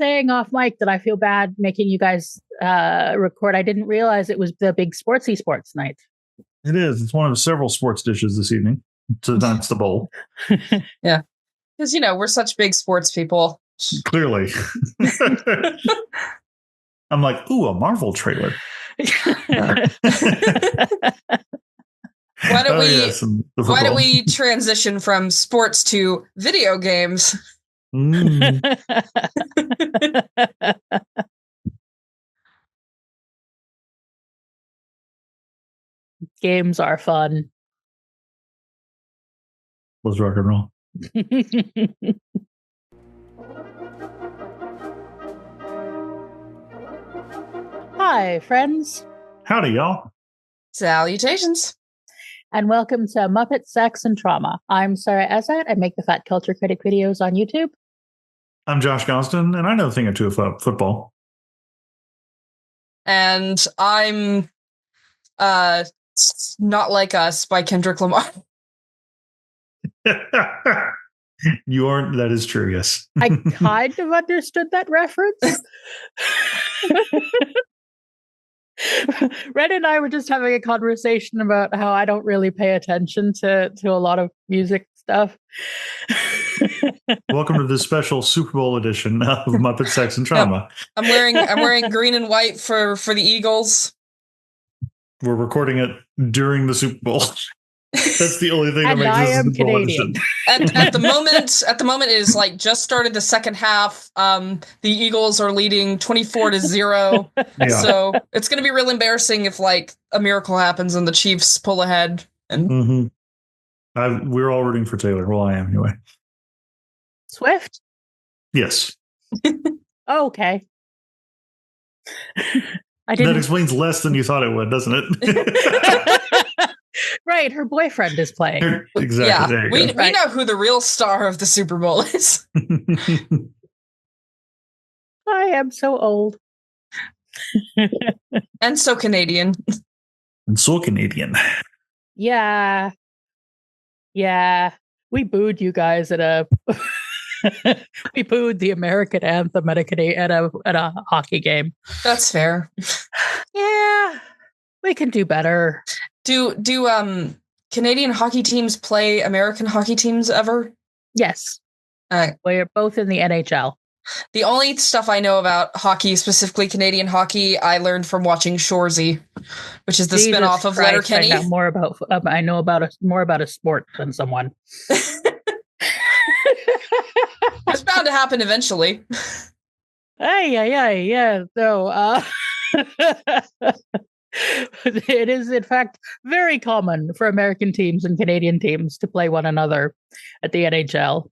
saying off mic that I feel bad making you guys record. I didn't realize it was the big sports night. It is. It's one of several sports dishes this evening. Tonight's the bowl. Yeah. Because, we're such big sports people. Clearly. I'm like, ooh, a Marvel trailer. Why don't we transition from sports to video games? Games are fun. Let's rock and roll. Hi, friends. Howdy, y'all. Salutations. And welcome to Muppet Sex and Trauma. I'm Sara Ezzat. I make the Fat Culture Critic videos on YouTube. I'm Josh Gosdin, and I know a thing or two about football. And I'm Not Like Us by Kendrick Lamar. You aren't. That is true, yes. I kind of understood that reference. Red and I were just having a conversation about how I don't really pay attention to a lot of music stuff. Welcome to this special Super Bowl edition of Muppet Sex and Trauma. I'm wearing green and white for the Eagles. We're recording it during the Super Bowl. That's the only thing that makes I this am a Super Bowl Canadian. edition. At the moment it is like just started the second half. The Eagles are leading 24-0. Yeah. So it's going to be real embarrassing if like a miracle happens and the Chiefs pull ahead. And we're all rooting for Taylor. Well, I am anyway. Swift? Yes. Oh, okay. That explains less than you thought it would, doesn't it? Right, her boyfriend is playing. Exactly. Yeah, we know who the real star of the Super Bowl is. I am so old. And so Canadian. And so Canadian. Yeah. We booed you guys at a... we booed the American anthem at a hockey game. That's fair. Yeah, we can do better. Do Canadian hockey teams play American hockey teams ever? Yes. We're both in the NHL. The only stuff I know about hockey, specifically Canadian hockey, I learned from watching Shoresy, which is the spinoff of Letterkenny. I know more about a sport than someone. It's bound to happen eventually. Yeah. So, it is, in fact, very common for American teams and Canadian teams to play one another at the NHL.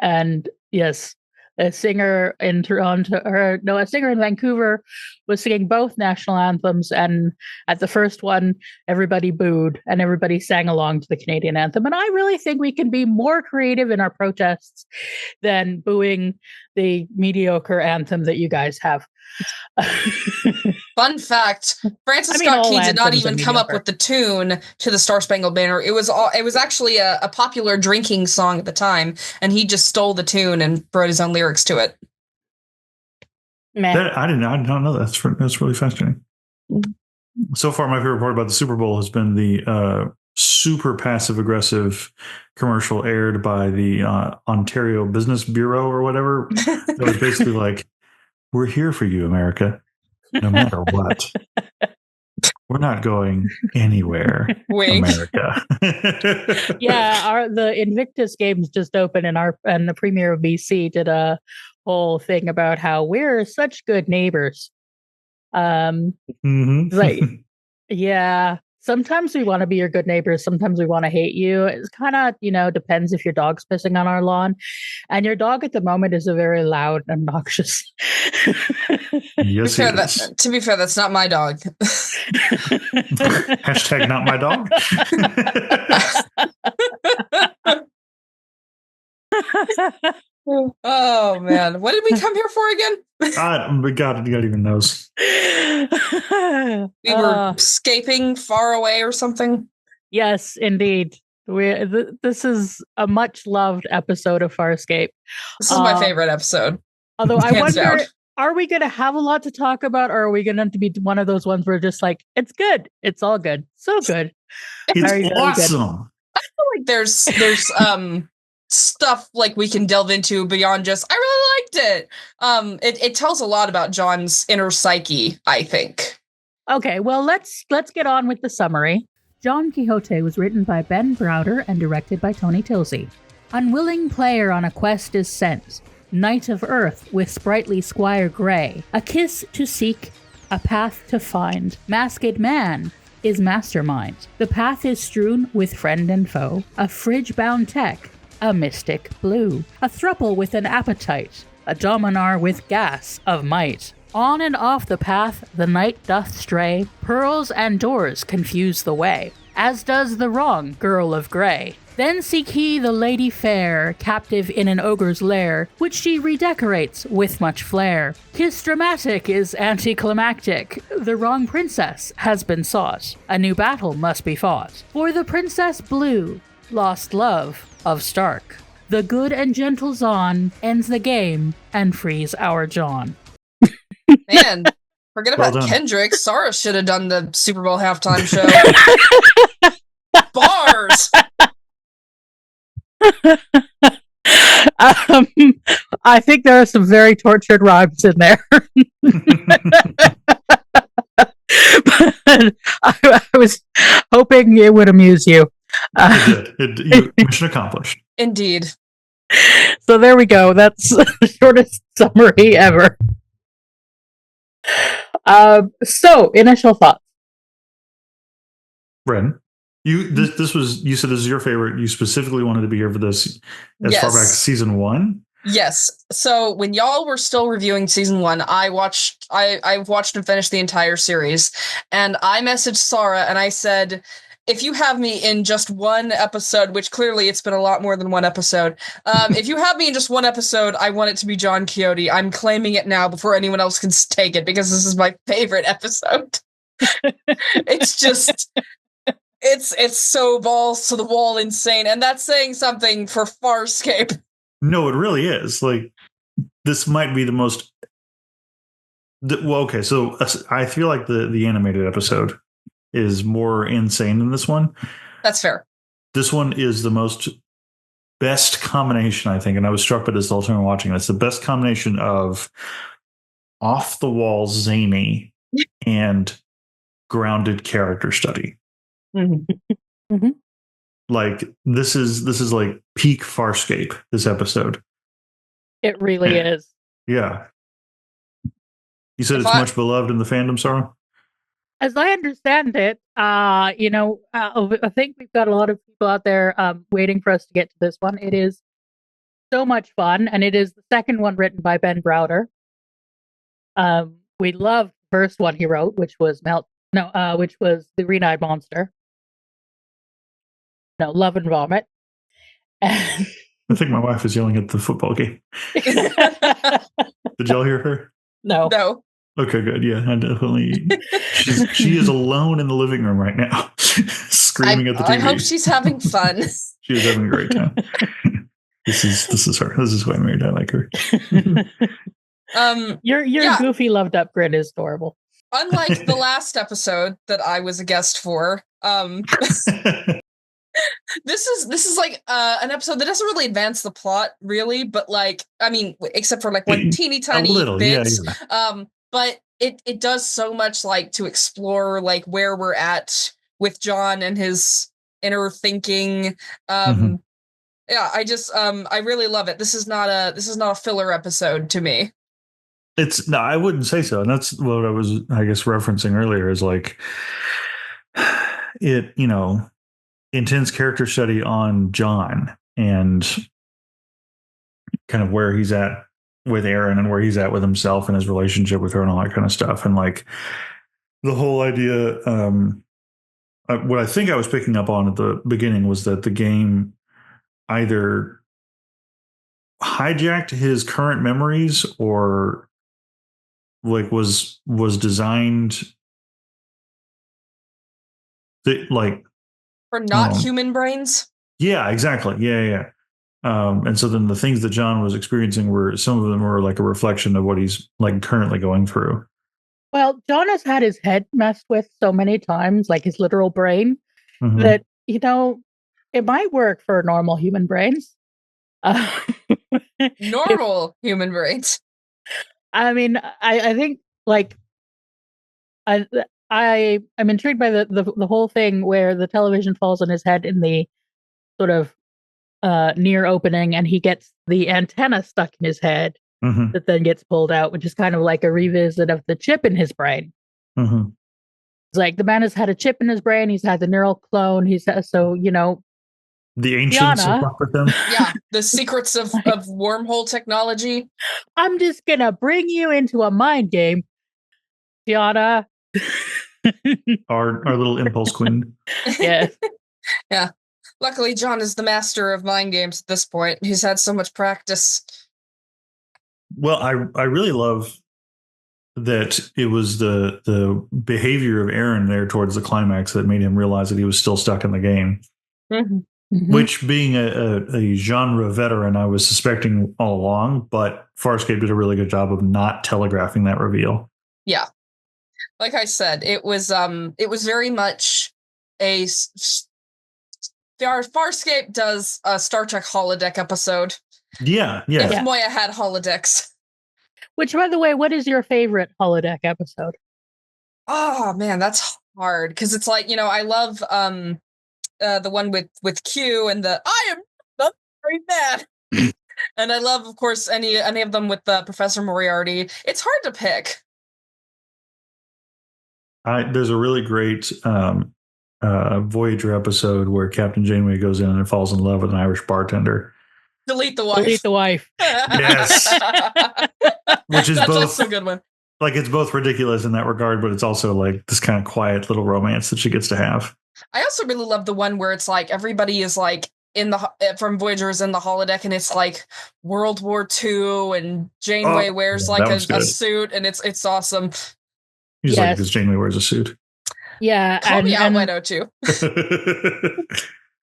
And yes, a singer in Vancouver was singing both national anthems. And at the first one, everybody booed and everybody sang along to the Canadian anthem. And I really think we can be more creative in our protests than booing the mediocre anthem that you guys have. Fun fact: Francis Scott Key did not even come up with the tune to the Star Spangled Banner. It was actually a popular drinking song at the time, and he just stole the tune and wrote his own lyrics to it. I did not know that. That's really fascinating. So far, my favorite part about the Super Bowl has been the super passive aggressive commercial aired by the Ontario Business Bureau or whatever. That was basically like, "We're here for you, America, no matter what. We're not going anywhere, America." Yeah, the Invictus Games just opened, and the Premier of BC did a whole thing about how we're such good neighbors. Like, yeah. Sometimes we want to be your good neighbors. Sometimes we want to hate you. It's kind of, depends if your dog's pissing on our lawn. And your dog at the moment is a very loud, obnoxious. Yes, to be fair, that's not my dog. Hashtag not my dog. Oh man, what did we come here for again? God even knows. We were escaping far away or something. Yes, indeed. This is a much loved episode of Farscape. This is my favorite episode. Although I Hands wonder, down. are we going to have a lot to talk about, or are we going to be one of those ones where just like, it's good. It's all good. So good. It's very, very awesome. I feel like there's stuff like we can delve into beyond just I really liked it. It tells a lot about John's inner psyche, I think. Okay, well let's get on with the summary. Don Quixote was written by Ben Browder and directed by Tony Tilsey. Unwilling player on a quest is sent. Knight of Earth with sprightly Squire Grey. A kiss to seek, a path to find. Masked man is mastermind. The path is strewn with friend and foe. A fridge-bound tech, a mystic blue. A thruple with an appetite. A dominar with gas of might. On and off the path the knight doth stray. Pearls and doors confuse the way, as does the wrong girl of grey. Then seek he the lady fair, captive in an ogre's lair, which she redecorates with much flair. Kiss dramatic is anticlimactic. The wrong princess has been sought. A new battle must be fought. For the Princess Blue, lost love of Stark. The good and gentle Zon ends the game and frees our John. Man, forget about Well done. Kendrick. Sara should have done the Super Bowl halftime show. Bars! I think there are some very tortured rhymes in there. But I was hoping it would amuse you. It did. Mission accomplished. Indeed. So there we go. That's the shortest summary ever. So initial thoughts. Bren, you said this is your favorite. You specifically wanted to be here for this as far back as season 1. Yes. So when y'all were still reviewing season 1, I watched and finished the entire series, and I messaged Sara and I said, if you have me in just one episode, which clearly it's been a lot more than one episode, if you have me in just one episode, I want it to be John Quixote. I'm claiming it now before anyone else can take it, because this is my favorite episode. It's just, it's so balls to the wall insane, and that's saying something for Farscape. No, it really is. Like, this might be the most. Well, okay, so I feel like the animated episode is more insane than this one. That's fair. This one is the best combination, I think, and I was struck by this the whole time watching. It's the best combination of off the wall zany and grounded character study. Mm-hmm. Mm-hmm. Like, this is like peak Farscape, this episode. It really is. Yeah. You said it's much beloved in the fandom, Sara? As I understand it, I think we've got a lot of people out there waiting for us to get to this one. It is so much fun, and it is the second one written by Ben Browder. We love the first one he wrote, which was which was The Green-Eyed Monster. No, Love and Vomit. I think my wife is yelling at the football game. Did y'all hear her? No. Okay, good. Yeah, I definitely. She is alone in the living room right now, screaming at the TV. I hope she's having fun. She is having a great time. This is her. This is why I married. I like her. Your goofy, loved up grin is adorable. Unlike the last episode that I was a guest for, this is like an episode that doesn't really advance the plot, really, but like, I mean, except for like one teeny tiny bit. Yeah. But it does so much, like, to explore like where we're at with John and his inner thinking. Yeah, I just I really love it. This is not a filler episode to me. No, I wouldn't say so. And that's what I was, I guess, referencing earlier, is like it, intense character study on John and kind of where he's at with Aaron and where he's at with himself and his relationship with her and all that kind of stuff. And like the whole idea, what I think I was picking up on at the beginning was that the game either hijacked his current memories or like was designed like for not human brains. Yeah, exactly. Yeah. And so then the things that John was experiencing some of them were like a reflection of what he's like currently going through. Well, John has had his head messed with so many times, like his literal brain, that, it might work for normal human brains. Normal human brains. I mean, I think like I'm intrigued by the whole thing where the television falls on his head in the sort of near opening, and he gets the antenna stuck in his head that then gets pulled out, which is kind of like a revisit of the chip in his brain. It's like the man has had a chip in his brain. He's had the neural clone. The ancients with them. Yeah, the secrets of wormhole technology. I'm just gonna bring you into a mind game, Chiana. our little impulse queen. Yes. Yeah. Luckily, John is the master of mind games at this point. He's had so much practice. Well, I really love that it was the behavior of Aaron there towards the climax that made him realize that he was still stuck in the game. Which, being a genre veteran, I was suspecting all along, but Farscape did a really good job of not telegraphing that reveal. Yeah. Like I said, it was very much Farscape does a Star Trek holodeck episode. Yeah. If Moya had holodecks. Which, by the way, what is your favorite holodeck episode? Oh man, that's hard because it's like, I love the one with Q and the I am not very bad. And I love, of course, any of them with Professor Moriarty. It's hard to pick. There's a really great Voyager episode where Captain Janeway goes in and falls in love with an Irish bartender. Delete the wife. Delete the wife. Yes. Which is that's a good one. Like, it's both ridiculous in that regard, but it's also like this kind of quiet little romance that she gets to have. I also really love the one where it's like everybody is like from Voyager is in the holodeck, and it's like World War II, and Janeway wears like a suit, and it's awesome. He's like, because Janeway wears a suit. Yeah. Call me out, why don't you?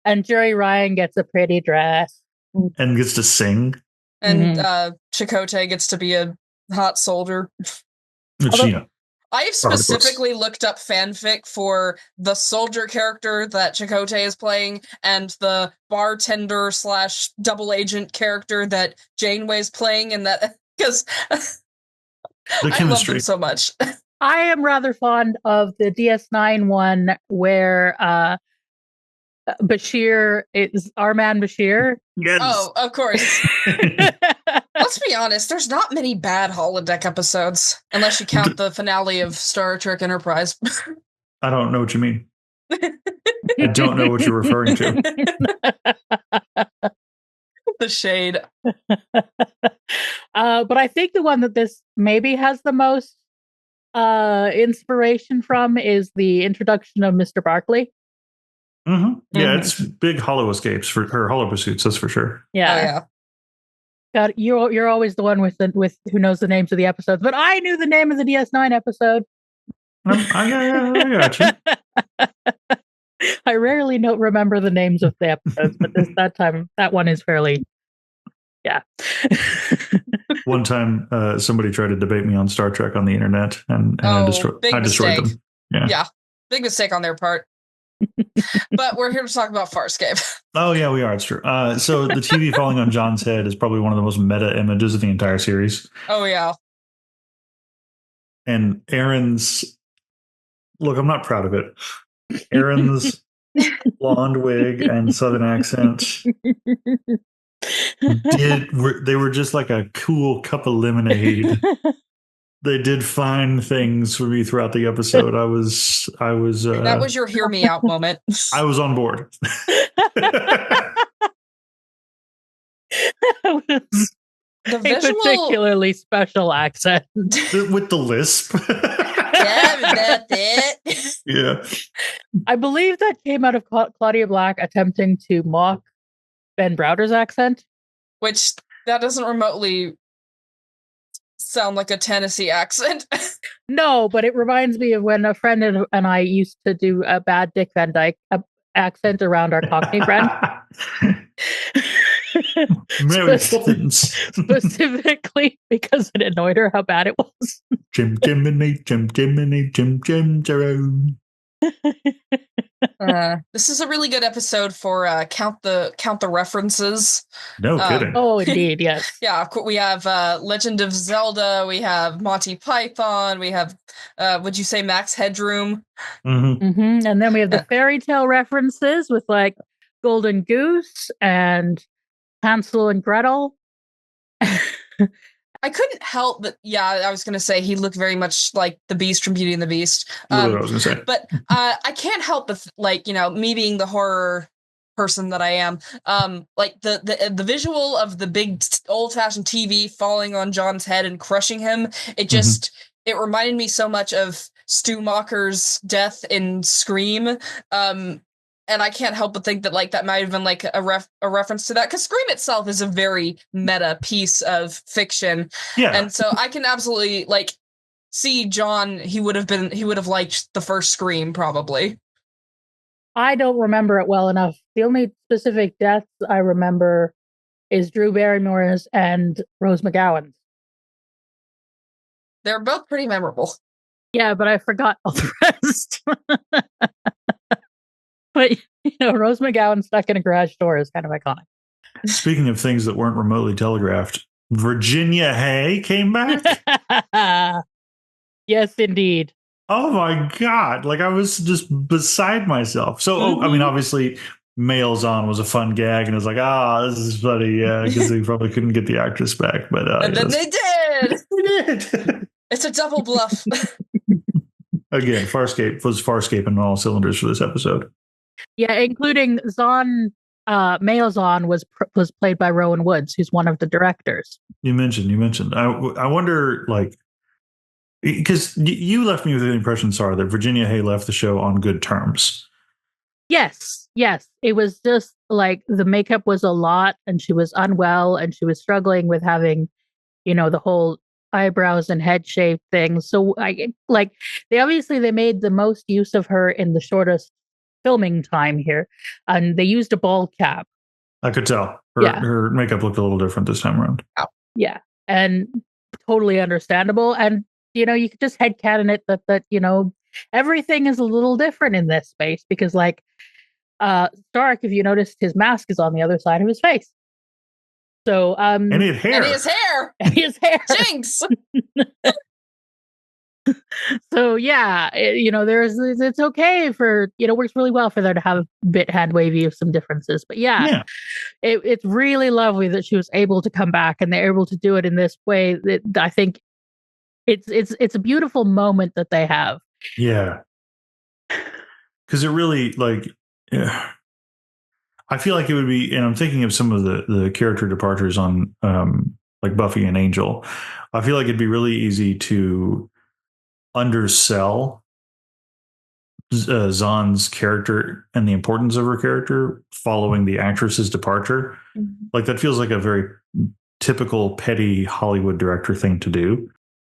And Jerry Ryan gets a pretty dress. And gets to sing. And Chakotay gets to be a hot soldier. I have specifically looked up fanfic for the soldier character that Chakotay is playing and the bartender / double agent character that Janeway is playing, and that because I love them so much. I am rather fond of the DS9 one where Bashir is our man Bashir. Yes. Oh, of course. Let's be honest, there's not many bad holodeck episodes, unless you count the finale of Star Trek Enterprise. I don't know what you mean. I don't know what you're referring to. The shade. But I think the one that this maybe has the most inspiration from is the introduction of Mr. Barkley. Yeah, it's big hollow escapes for her, hollow pursuits, that's for sure. Yeah. Oh, yeah. God, you're always the one with who knows the names of the episodes, but I knew the name of the DS9 episode. I got you. I rarely remember the names of the episodes, but that one is fairly, yeah. One time, somebody tried to debate me on Star Trek on the internet, and I destroyed them. Yeah, big mistake on their part. But we're here to talk about Farscape. Oh yeah, we are. It's true. So the TV falling on John's head is probably one of the most meta images of the entire series. Oh yeah. And Aaron's look, I'm not proud of it. Aaron's blonde wig and southern accent they were just like a cool cup of lemonade. They did fine things for me throughout the episode. I was that was your hear me out moment. I was on board. A particularly special accent with the lisp. Yeah, that's it. Yeah, I believe that came out of Claudia Black attempting to mock Ben Browder's accent, which that doesn't remotely sound like a Tennessee accent. No, but it reminds me of when a friend and I used to do a bad Dick Van Dyke accent around our Cockney friend. Specifically because it annoyed her how bad it was. Jim Jerome. This is a really good episode for count the references. No kidding. Oh, indeed, yes. Yeah, of course, we have Legend of Zelda, we have Monty Python, we have would you say Max Headroom? And then we have the fairy tale references with like Golden Goose and Hansel and Gretel. I couldn't help but, I was going to say he looked very much like the Beast from Beauty and the Beast. What I was going to say. But I can't help but, me being the horror person that I am, like the visual of the big old-fashioned TV falling on John's head and crushing him, it just, it reminded me so much of Stu Macher's death in Scream. And I can't help but think that that might have been a reference to that, because Scream itself is a very meta piece of fiction. Yeah. And so I can absolutely see John. He would have liked the first Scream probably. I don't remember it well enough. The only specific deaths I remember is Drew Barrymore's and Rose McGowan's. They're both pretty memorable. Yeah, but I forgot all the rest. But, Rose McGowan stuck in a garage door is kind of iconic. Speaking of things that weren't remotely telegraphed, Virginia Hay came back? Yes, indeed. Oh, my God. I was just beside myself. So, obviously, Males On was a fun gag, and it was like, this is funny, because they probably couldn't get the actress back. But and then they did! They did! It's a double bluff. Again, Farscape was Farscape on all cylinders for this episode. Yeah, including Zahn, Males On was played by Rowan Woods, who's one of the directors. You mentioned. I wonder, because you left me with the impression, Sara, that Virginia Hay left the show on good terms. Yes. It was just the makeup was a lot, and she was unwell, and she was struggling with having, the whole eyebrows and head shape thing. So they made the most use of her in the shortest filming time here, and they used a bald cap. I could tell her makeup looked a little different this time around. Yeah, and totally understandable. And you could just headcanon it that everything is a little different in this space, because Stark, if you noticed, his mask is on the other side of his face. So and he has hair. Jinx. So it's okay for works really well for there to have a bit hand wavy of some differences, but it's really lovely that she was able to come back, and they're able to do it in this way. That I think it's a beautiful moment that they have. Yeah, because it really I feel like it would be, and I'm thinking of some of the character departures on Buffy and Angel. I feel like it'd be really easy to undersell Zahn's character and the importance of her character following the actress's departure. Mm-hmm. That feels like a very typical petty Hollywood director thing to do.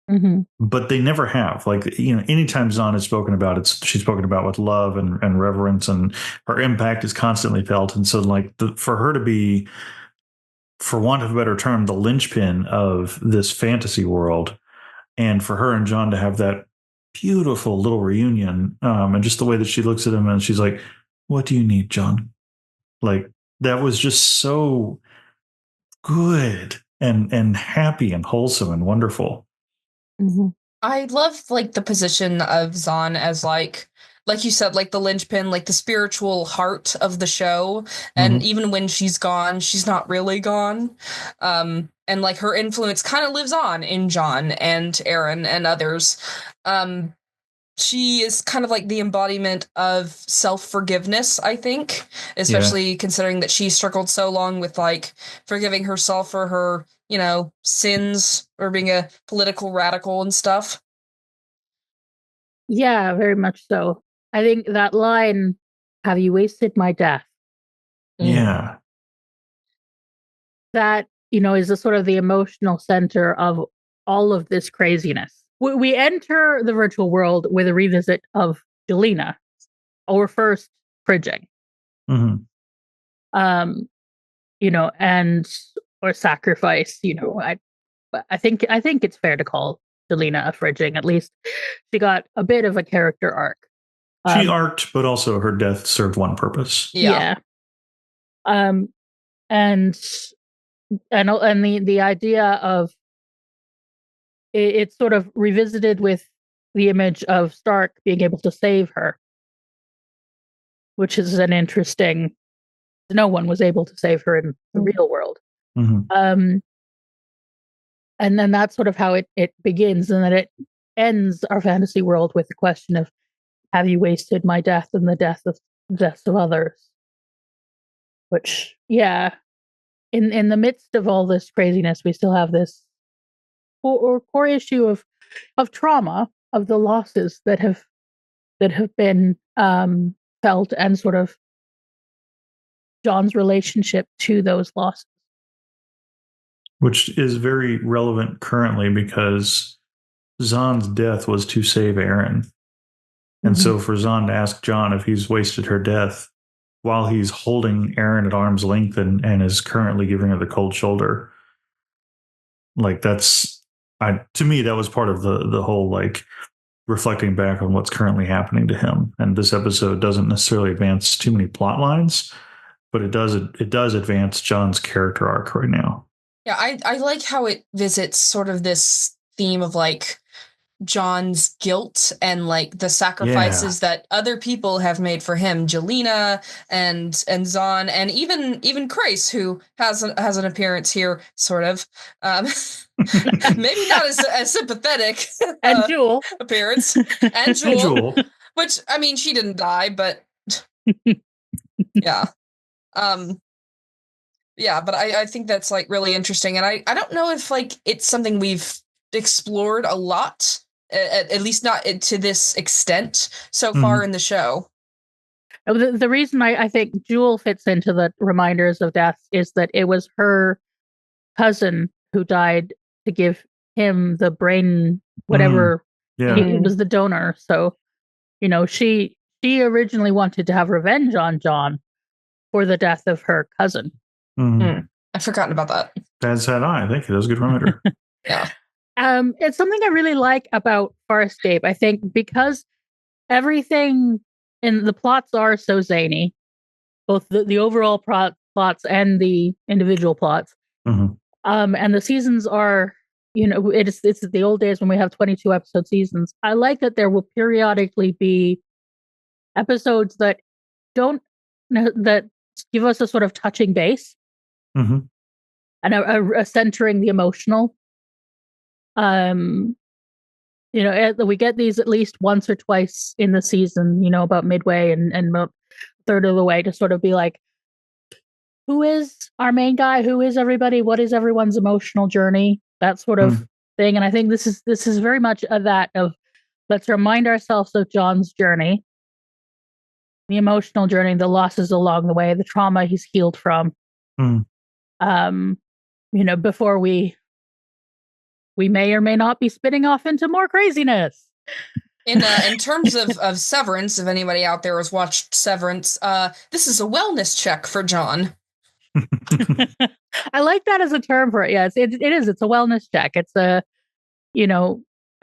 Mm-hmm. But they never have. Anytime Zahn is spoken about, she's spoken about with love and reverence, and her impact is constantly felt. And so for her to be, for want of a better term, the linchpin of this fantasy world, and for her and John to have that beautiful little reunion, and just the way that she looks at him and she's like, "What do you need, John?" That was just so good and happy and wholesome and wonderful. Mm-hmm. I love the position of Zahn as like you said, the linchpin, the spiritual heart of the show. And even when she's gone, she's not really gone. And her influence kind of lives on in John and Aaron and others. She is kind of the embodiment of self-forgiveness, I think, especially considering that she struggled so long with forgiving herself for her, sins, or being a political radical and stuff. Yeah, very much so. I think that line, "Have you wasted my death?" Yeah. That, is a sort of the emotional center of all of this craziness. We enter the virtual world with a revisit of Jelena, our first Pridging. Mm-hmm. And or sacrifice. I think it's fair to call Delina a fridging. At least she got a bit of a character arc. She arced, but also her death served one purpose. Yeah. And the idea of it's sort of revisited with the image of Stark being able to save her, which is an interesting. No one was able to save her in the real world. Mm-hmm. And then that's sort of how it begins, and then it ends our fantasy world with the question of, have you wasted my death and the deaths of others? Which, yeah, in the midst of all this craziness, we still have this core issue of trauma, of the losses that have been felt, and sort of John's relationship to those losses. Which is very relevant currently because Zahn's death was to save Aaron. And so for Zahn to ask John if he's wasted her death while he's holding Aaron at arm's length and is currently giving her the cold shoulder, like to me, that was part of the whole, like, reflecting back on what's currently happening to him. And this episode doesn't necessarily advance too many plot lines, but it does advance John's character arc right now. Yeah, I like how it visits sort of this theme of, like, John's guilt and, like, the sacrifices that other people have made for him. Jelena and Zahn, and even Chris, who has an appearance here, sort of. Maybe not as sympathetic and Jewel appearance. And Jewel. Which, I mean, she didn't die, but yeah. Yeah, but I think that's, like, really interesting. And I don't know if, like, it's something we've explored a lot, at least not to this extent so far in the show. The reason I think Jewel fits into the reminders of death is that it was her cousin who died to give him the brain, whatever. He was the donor. So, she originally wanted to have revenge on John for the death of her cousin. I've forgotten about that. As had I. Thank you. That was a good reminder. Yeah. It's something I really like about Farscape. I think because everything in the plots are so zany, both the overall plots and the individual plots. And the seasons are, it's the old days when we have 22 episode seasons. I like that there will periodically be episodes that give us a sort of touching base, and a centering the emotional. We get these at least once or twice in the season, about midway and about third of the way, to sort of be like, who is our main guy? Who is everybody? What is everyone's emotional journey? That sort of thing. And I think this is very much that of, let's remind ourselves of John's journey, the emotional journey, the losses along the way, the trauma he's healed from. Before we may or may not be spinning off into more craziness. In terms of Severance, if anybody out there has watched Severance, this is a wellness check for John. I like that as a term for it. Yes, it is. It's a wellness check. It's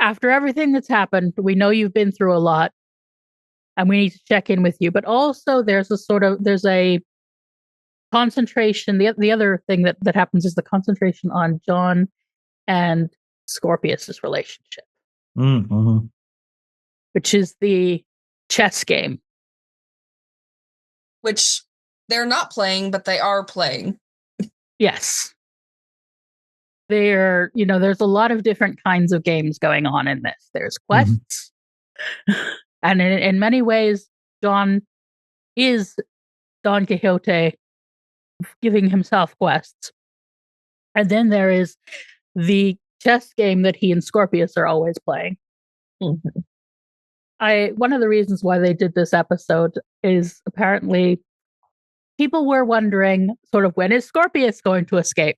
after everything that's happened, we know you've been through a lot, and we need to check in with you. But also, there's a concentration. The other thing that happens is the concentration on John and Scorpius's relationship, which is the chess game, which they're not playing, but they are playing. Yes, there's a lot of different kinds of games going on in this. There's quests, and in many ways, John is Don Quixote giving himself quests, and then there is the chess game that he and Scorpius are always playing. One of the reasons why they did this episode is apparently people were wondering sort of, when is Scorpius going to escape?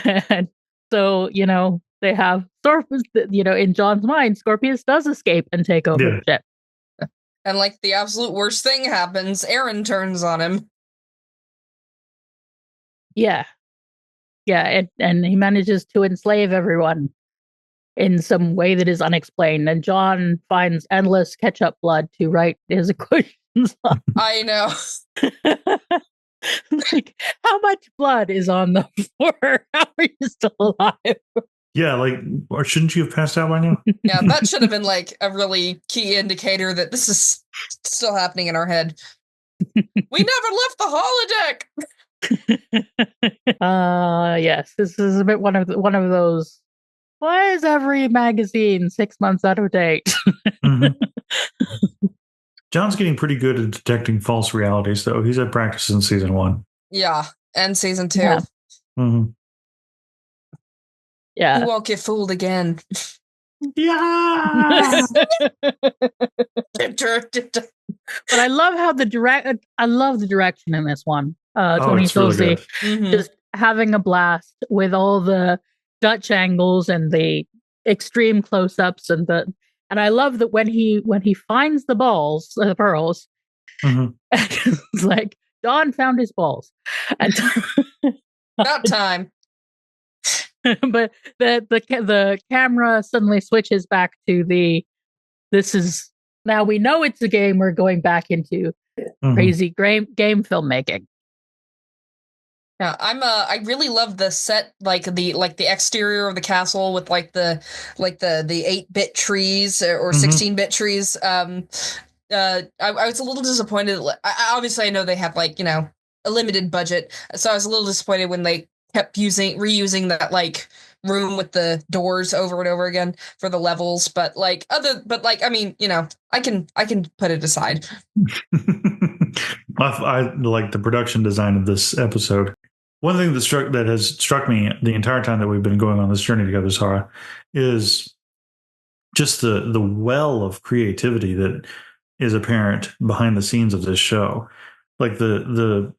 And so, they have Scorpius, in John's mind, Scorpius does escape and take over the ship. And like the absolute worst thing happens, Aaron turns on him. Yeah. Yeah, and he manages to enslave everyone in some way that is unexplained. And John finds endless ketchup blood to write his equations on. I know. Like, how much blood is on the floor? How are you still alive? Yeah, like, or shouldn't you have passed out by now? Yeah, that should have been like a really key indicator that this is still happening in our head. We never left the holodeck. Yes, this is a bit one of those. Why is every magazine 6 months out of date? Mm-hmm. John's getting pretty good at detecting false realities, though. He's at practice in season 1. Yeah, and season 2. Yeah. Mm-hmm. Yeah. You won't get fooled again. Yeah. But I love how I love the direction in this one. Tony Schiavone just having a blast with all the Dutch angles and the extreme close-ups and I love that when he finds the pearls, it's like Don found his balls. And about time. But the camera suddenly switches back to this is now we know it's a game. We're going back into crazy game filmmaking. Yeah, I really love the set, like the exterior of the castle with like the 8-bit trees or 16-bit trees. I was a little disappointed. Obviously, I know they have like, a limited budget, so I was a little disappointed when they kept reusing that like room with the doors over and over again for the levels. But I mean, I can put it aside. I like the production design of this episode. One thing that has struck me the entire time that we've been going on this journey together, Sara, is just the well of creativity that is apparent behind the scenes of this show. Like the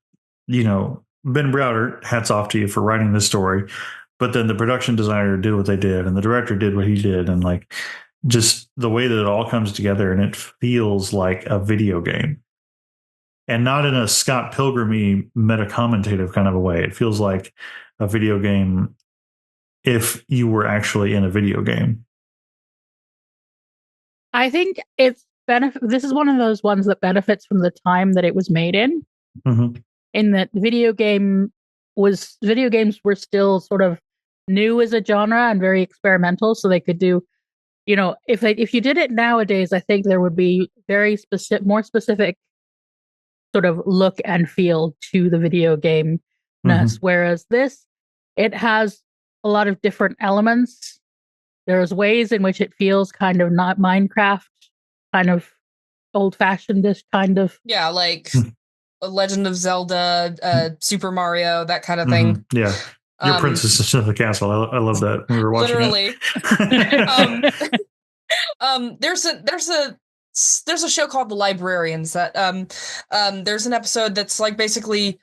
Ben Browder, hats off to you for writing this story, but then the production designer did what they did, and the director did what he did, and like just the way that it all comes together, and it feels like a video game. And not in a Scott Pilgrim-y meta-commentative kind of a way. It feels like a video game if you were actually in a video game. I think this is one of those ones that benefits from the time that it was made in. In that video games were still sort of new as a genre and very experimental, so they could do, if you did it nowadays, I think there would be very more specific sort of look and feel to the video game ness. Whereas it has a lot of different elements. There's ways in which it feels kind of not Minecraft, kind of old-fashioned-ish kind of. Yeah, like a Legend of Zelda, Super Mario, that kind of thing. Yeah. Your princess of the castle. I love that when we were watching it. There's a show called The Librarians that there's an episode that's like basically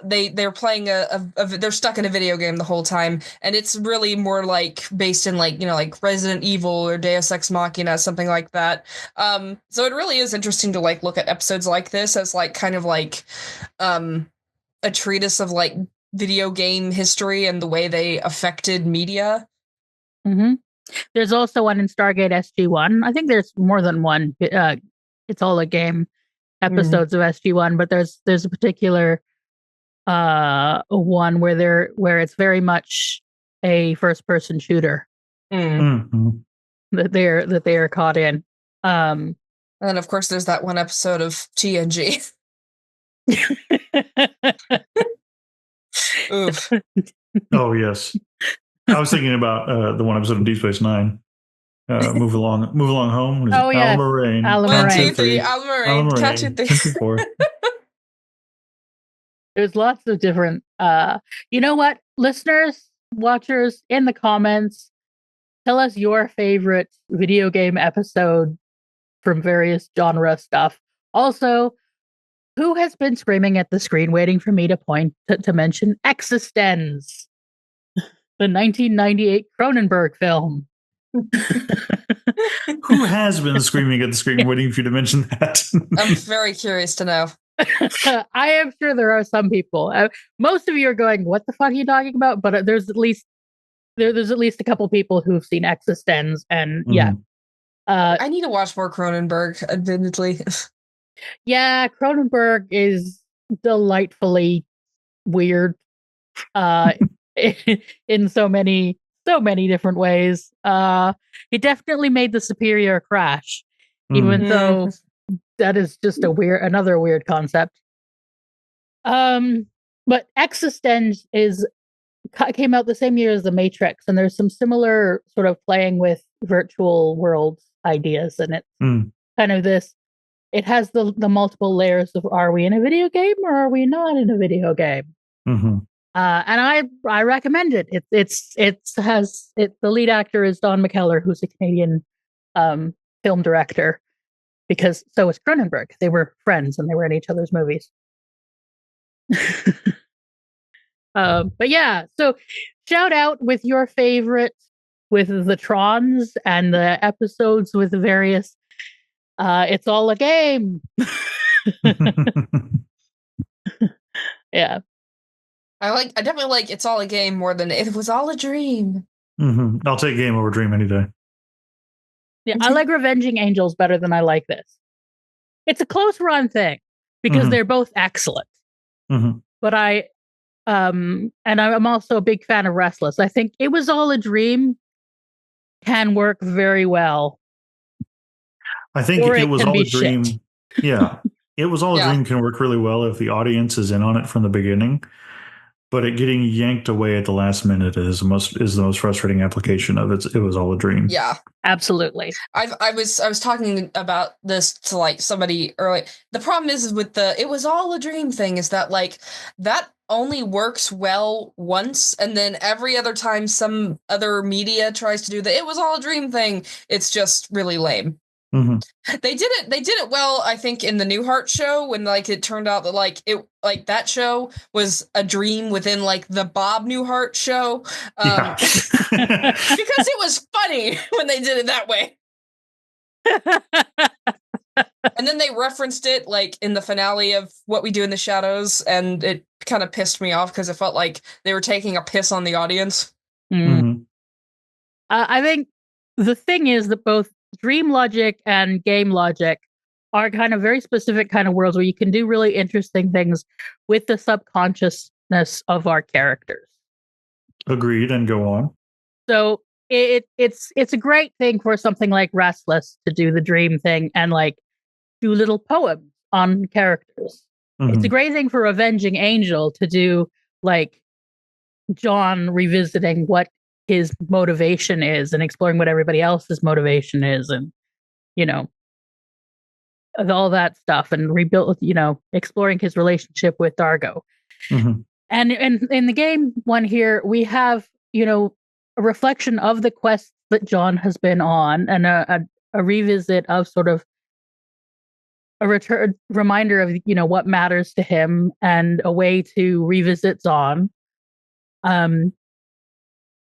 they're playing they're stuck in a video game the whole time, and it's really more like based in like like Resident Evil or Deus Ex Machina, something like that. So it really is interesting to like look at episodes like this as like kind of like a treatise of like video game history and the way they affected media. There's also one in Stargate SG-1. I think there's more than one. It's all a game episodes of SG-1, but there's a particular one where it's very much a first person shooter that they are caught in. And then of course there's that one episode of TNG. Oof. Oh yes. I was thinking about the one episode of Deep Space Nine. Move along home. Oh yeah, Alan Moraine. Catch it there. There's lots of different. You know what, listeners, watchers, in the comments, tell us your favorite video game episode from various genre stuff. Also, who has been screaming at the screen waiting for me to mention Existenz, the 1998 Cronenberg film? Who has been screaming at the screen waiting for you to mention that? I'm very curious to know. I am sure there are some people. Most of you are going, "What the fuck are you talking about?" But there's at least a couple people who've seen Existenz, and yeah. I need to watch more Cronenberg, admittedly. Yeah, Cronenberg is delightfully weird in so many different ways. He definitely made the superior Crash, even though that is just another weird concept. But Existenz came out the same year as The Matrix, and there's some similar sort of playing with virtual worlds ideas, and it's kind of this. It has the multiple layers of, are we in a video game or are we not in a video game? Mm-hmm. And I recommend it. The lead actor is Don McKellar, who's a Canadian film director, because so is Cronenberg. They were friends and they were in each other's movies. But yeah, so shout out with your favorite, with the Trons and the episodes with the various. It's all a game. Yeah. I definitely like It's All a Game more than It Was All a Dream. Mm-hmm. I'll take Game over Dream any day. Yeah, I like Revenging Angels better than I like this. It's a close run thing because they're both excellent. Mm-hmm. But and I'm also a big fan of Restless. I think It Was All a Dream can work very well. I think It Was All a Dream. Yeah. It Was All a Dream can work really well if the audience is in on it from the beginning. But it getting yanked away at the last minute is the most frustrating application of It Was All a Dream. Yeah, absolutely. I was talking about this to like somebody earlier. The problem is with the It Was All a Dream thing is that like that only works well once, and then every other time some other media tries to do the It Was All a Dream thing, it's just really lame. Mm-hmm. They did it well, I think, in the Newhart show when like it turned out that like that show was a dream within like the Bob Newhart show, because it was funny when they did it that way. And then they referenced it like in the finale of What We Do in the Shadows, and it kind of pissed me off because it felt like they were taking a piss on the audience. Mm-hmm. I think the thing is that both dream logic and game logic are kind of very specific kind of worlds where you can do really interesting things with the subconsciousness of our characters. Agreed, and go on. So it's a great thing for something like Restless to do the dream thing and like do little poems on characters. Mm-hmm. It's a great thing for Revenging Angel to do like John revisiting what his motivation is and exploring what everybody else's motivation is, and all that stuff, and rebuild, exploring his relationship with Dargo. Mm-hmm. And in the game one here, we have a reflection of the quest that John has been on, and a revisit of sort of a reminder of what matters to him, and a way to revisit Zahn.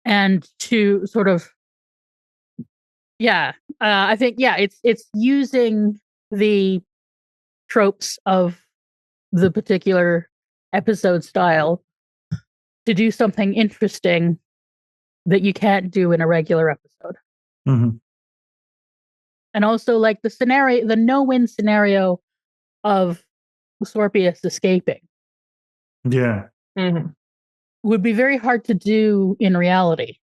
And to sort of, I think, it's using the tropes of the particular episode style to do something interesting that you can't do in a regular episode. Mm-hmm. And also, like the no-win scenario of Scorpius escaping. Yeah. Mm-hmm. Would be very hard to do in reality,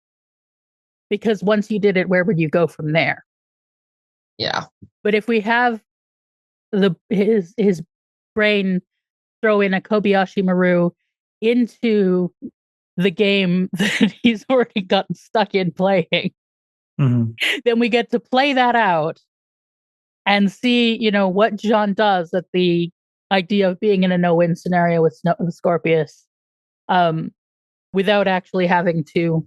because once you did it, where would you go from there? Yeah. But if we have his brain throw in a Kobayashi Maru into the game that he's already gotten stuck in playing, mm-hmm. then we get to play that out and see, what John does at the idea of being in a no-win scenario with Scorpius. Without actually having to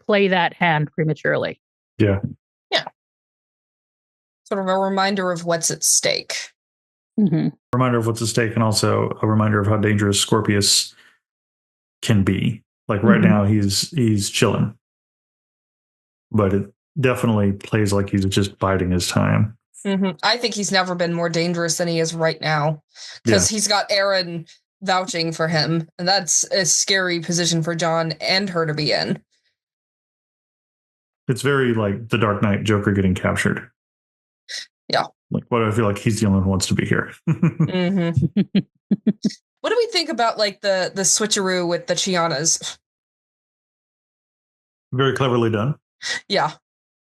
play that hand prematurely. Yeah. Yeah. Sort of a reminder of what's at stake. Mm-hmm. Reminder of what's at stake, and also a reminder of how dangerous Scorpius can be. Like right now, he's chilling, but definitely plays like he's just biding his time. Mm-hmm. I think he's never been more dangerous than he is right now, because he's got Aaron vouching for him, and that's a scary position for John and her to be in. It's very like the Dark Knight Joker getting captured. Yeah. Like, what, I feel like he's the only one who wants to be here. Mm-hmm. What do we think about like the switcheroo with the Chianas? Very cleverly done. Yeah.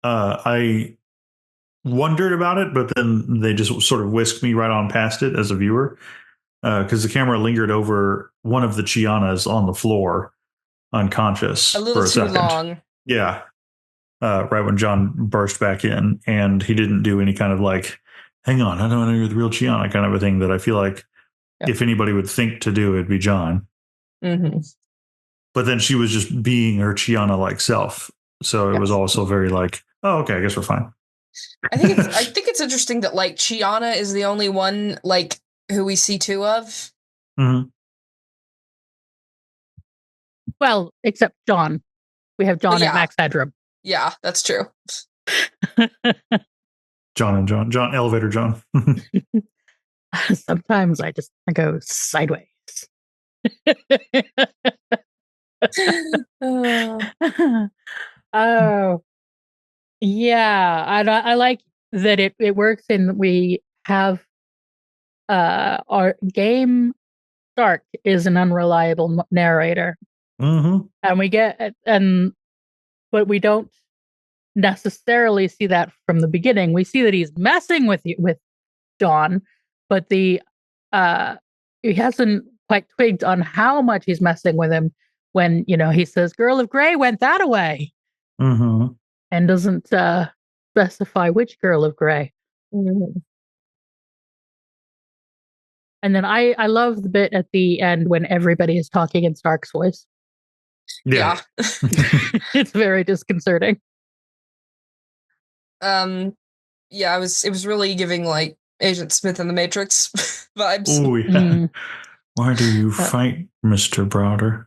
I wondered about it, but then they just sort of whisked me right on past it as a viewer, because the camera lingered over one of the Chianas on the floor, unconscious, a little for too second. long. Yeah. Right when John burst back in, and he didn't do any kind of like, hang on, I don't know you're the real Chiana kind of a thing that I feel like if anybody would think to do, it'd be John. Mm-hmm. But then she was just being her Chiana-like self. So it was also very like, oh, okay, I guess we're fine. I think it's interesting that like Chiana is the only one like who we see two of. Mm-hmm. Well, except John. We have John at Max Headroom. Yeah, that's true. John and John, elevator John. Sometimes I go sideways. Oh, yeah. I like that it works in, we have our game Stark is an unreliable narrator. Mm-hmm. And but we don't necessarily see that from the beginning. We see that he's messing with John, but he hasn't quite twigged on how much he's messing with him when, he says, "Girl of Grey went that away." Mm-hmm. And doesn't specify which Girl of Grey. Mm-hmm. And then I love the bit at the end when everybody is talking in Stark's voice. Yeah. It's very disconcerting. Yeah, it was really giving like Agent Smith and the Matrix vibes. Oh yeah. Mm. Why do you fight, Mr. Browder?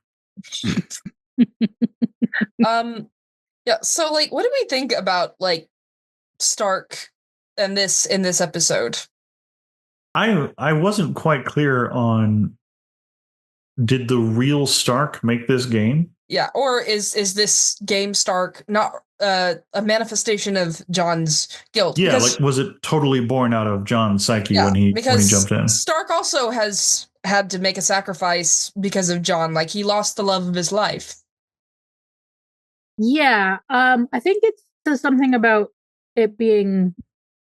Yeah, so like what do we think about like Stark and in this episode? I wasn't quite clear on, did the real Stark make this game? Yeah, or is this game Stark not a manifestation of John's guilt? Yeah, like was it totally born out of John's psyche when he jumped in? Stark also has had to make a sacrifice because of John. Like he lost the love of his life. Yeah, I think it says something about it being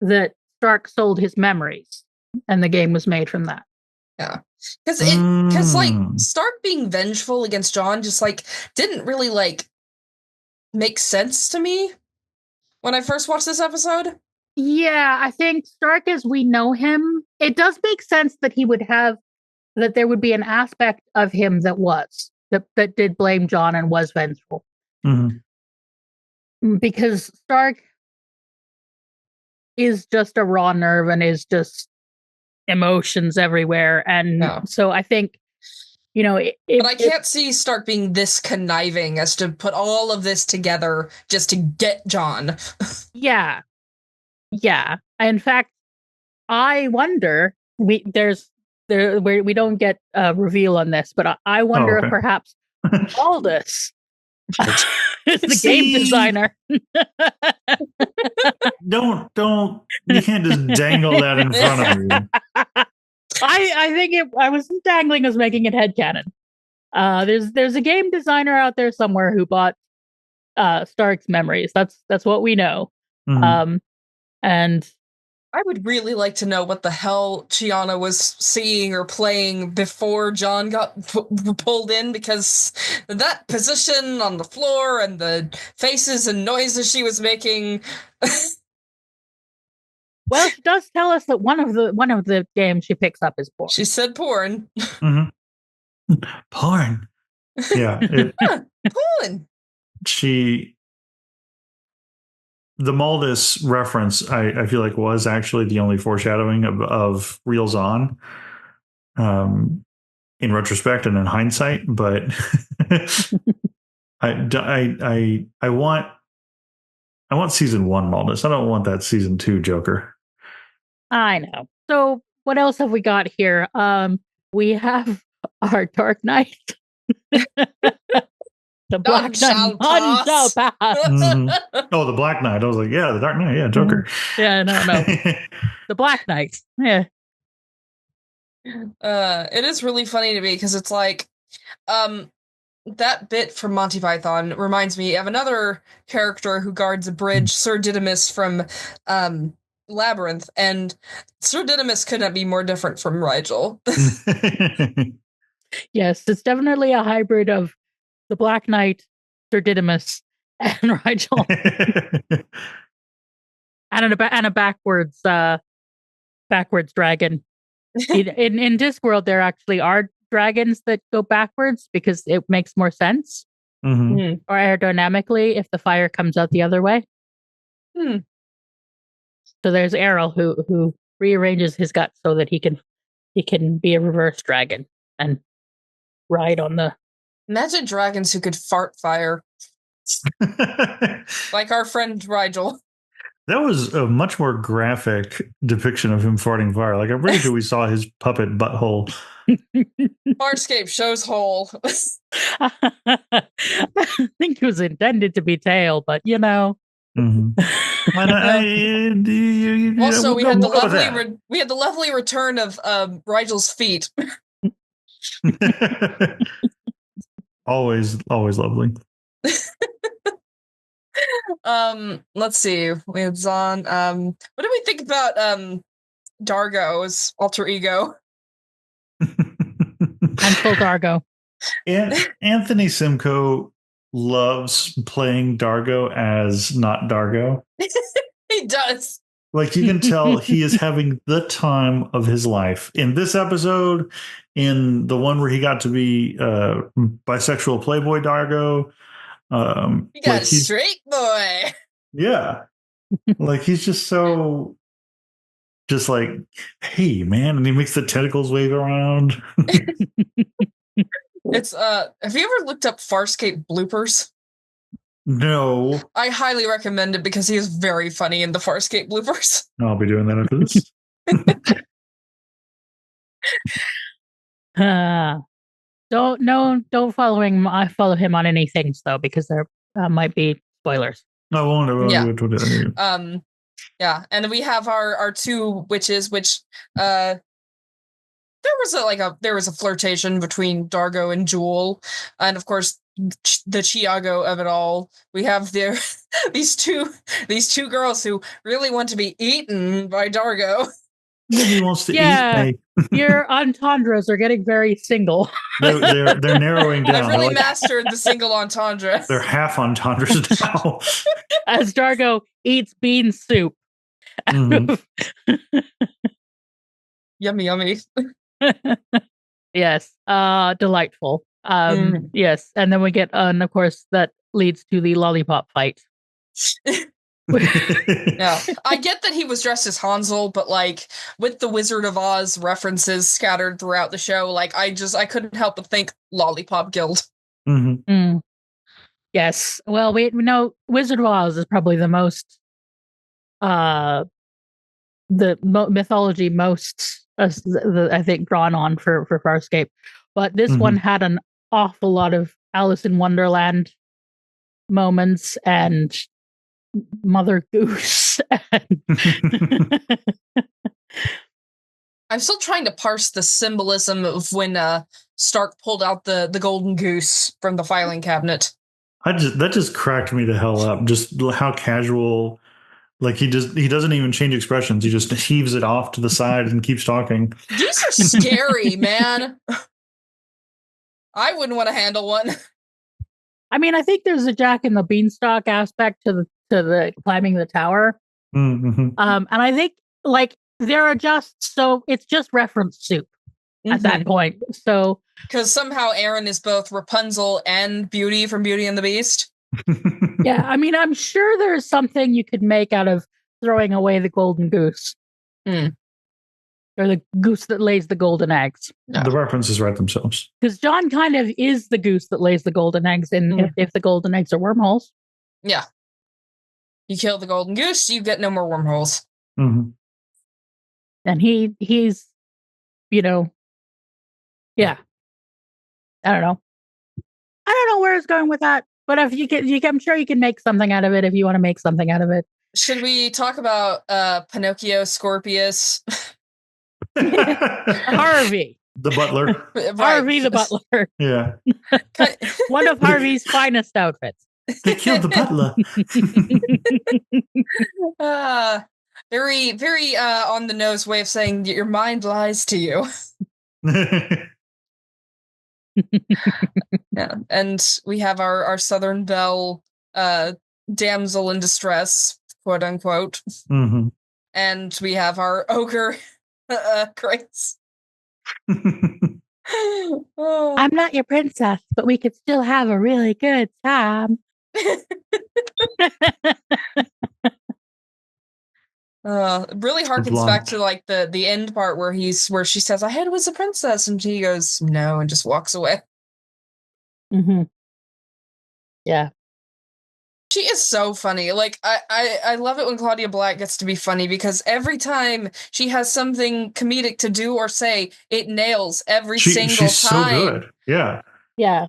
that Stark sold his memories, and the game was made from that. Yeah, because like Stark being vengeful against John just like didn't really like make sense to me when I first watched this episode. Yeah, I think Stark as we know him, it does make sense that he would have, that there would be an aspect of him that did blame John and was vengeful. Mm-hmm. Because Stark is just a raw nerve and is just emotions everywhere. And so I think, but I can't see Stark being this conniving as to put all of this together just to get John. Yeah. In fact, I wonder, we don't get a reveal on this, but I wonder if perhaps Aldous is the game designer. Don't you can't just dangle that in front of me. I think I wasn't dangling, I was making it headcanon. There's a game designer out there somewhere who bought Stark's memories. That's what we know. Mm-hmm. And I would really like to know what the hell Chiana was seeing or playing before John got pulled in, because that position on the floor and the faces and noises she was making. Well, she does tell us that one of the games she picks up is porn. She said porn. Mm-hmm. Porn. Yeah. Porn. The Maldus reference, I feel like, was actually the only foreshadowing of Reels On, in retrospect and in hindsight. But I I want season 1 Multus. I don't want that season 2 Joker. I know. So what else have we got here? We have our Dark Knight. The Black Knight. None shall pass. Mm-hmm. Oh, the Black Knight. I was like, yeah, the Dark Knight. Yeah, Joker. Yeah, no. The Black Knight. Yeah. It is really funny to me because it's like, that bit from Monty Python reminds me of another character who guards a bridge, Sir Didymus from Labyrinth, and Sir Didymus could not be more different from Rigel. Yes, it's definitely a hybrid of the Black Knight, Sir Didymus, and Rigel, and a backwards dragon. In Discworld, there actually are dragons that go backwards because it makes more sense, or aerodynamically if the fire comes out the other way. So there's Errol who rearranges his guts so that he can be a reverse dragon and ride on the. Imagine dragons who could fart fire, like our friend Rigel. That was a much more graphic depiction of him farting fire. Like, I'm pretty sure we saw his puppet butthole. Farscape shows hole. I think it was intended to be tail, but you know. Mm-hmm. Also, we had the lovely return of Rigel's feet. Always lovely. Let's see. We had Zahn. What do we think about Dargo's alter ego? I'm full Dargo. And Anthony Simcoe loves playing Dargo as not Dargo. He does. Like, you can tell he is having the time of his life. In this episode, in the one where he got to be bisexual Playboy Dargo. You got a straight boy. Yeah. Like, he's just so just like, hey, man. And he makes the tentacles wave around. It's have you ever looked up Farscape bloopers? No. I highly recommend it because he is very funny in the Farscape bloopers. I'll be doing that after this. Don't follow him. I follow him on any things though, because there might be spoilers. I won't. Yeah, and we have our two witches, which there was a flirtation between Dargo and Jewel, and of course the Chiago of it all. We have these two girls who really want to be eaten by Dargo. He wants to eat. Your entendres are getting very single. They're narrowing down. I've really mastered the single entendre. They're half entendres now. As Dargo eats bean soup. Mm-hmm. Yummy. Yes. Delightful. Yes. And then we get, of course, that leads to the lollipop fight. Yeah, I get that he was dressed as Hansel, but like with the Wizard of Oz references scattered throughout the show, like I couldn't help but think Lollipop Guild. Mm-hmm. Mm. Yes. Well, we know Wizard of Oz is probably the most, mythology most, I think, drawn on for Farscape. But this one had an awful lot of Alice in Wonderland moments and Mother Goose. I'm still trying to parse the symbolism of when Stark pulled out the golden goose from the filing cabinet. That just cracked me the hell up. Just how casual, like he doesn't even change expressions. He just heaves it off to the side and keeps talking. Geese are scary, man. I wouldn't want to handle one. I mean, I think there's a Jack and the Beanstalk aspect to the climbing the tower. Mm-hmm. And I think like there are it's just reference soup at that point. So because somehow Aaron is both Rapunzel and Beauty from Beauty and the Beast. Yeah, I mean, I'm sure there's something you could make out of throwing away the golden goose. Or the goose that lays the golden eggs. The references write themselves. Because John kind of is the goose that lays the golden eggs if the golden eggs are wormholes. Yeah. You kill the golden goose, you get no more wormholes. Mm-hmm. And he's, yeah. I don't know where it's going with that, but if I'm sure you can make something out of it if you want to make something out of it. Should we talk about Pinocchio Scorpius? Harvey. The butler. Right. Harvey the butler. Yeah. One of Harvey's finest outfits. They killed the butler. Very, very on the nose way of saying your mind lies to you. Yeah. And we have our Southern Belle damsel in distress, quote unquote. Mm-hmm. And we have our ogre Grace. I'm not your princess, but we could still have a really good time. Really harkens back to like the end part where she says, "I was a princess," and he goes, "No," and just walks away. Mm-hmm. Yeah. She is so funny. Like I love it when Claudia Black gets to be funny because every time she has something comedic to do or say, it nails every single time. She's so good. Yeah. Yeah.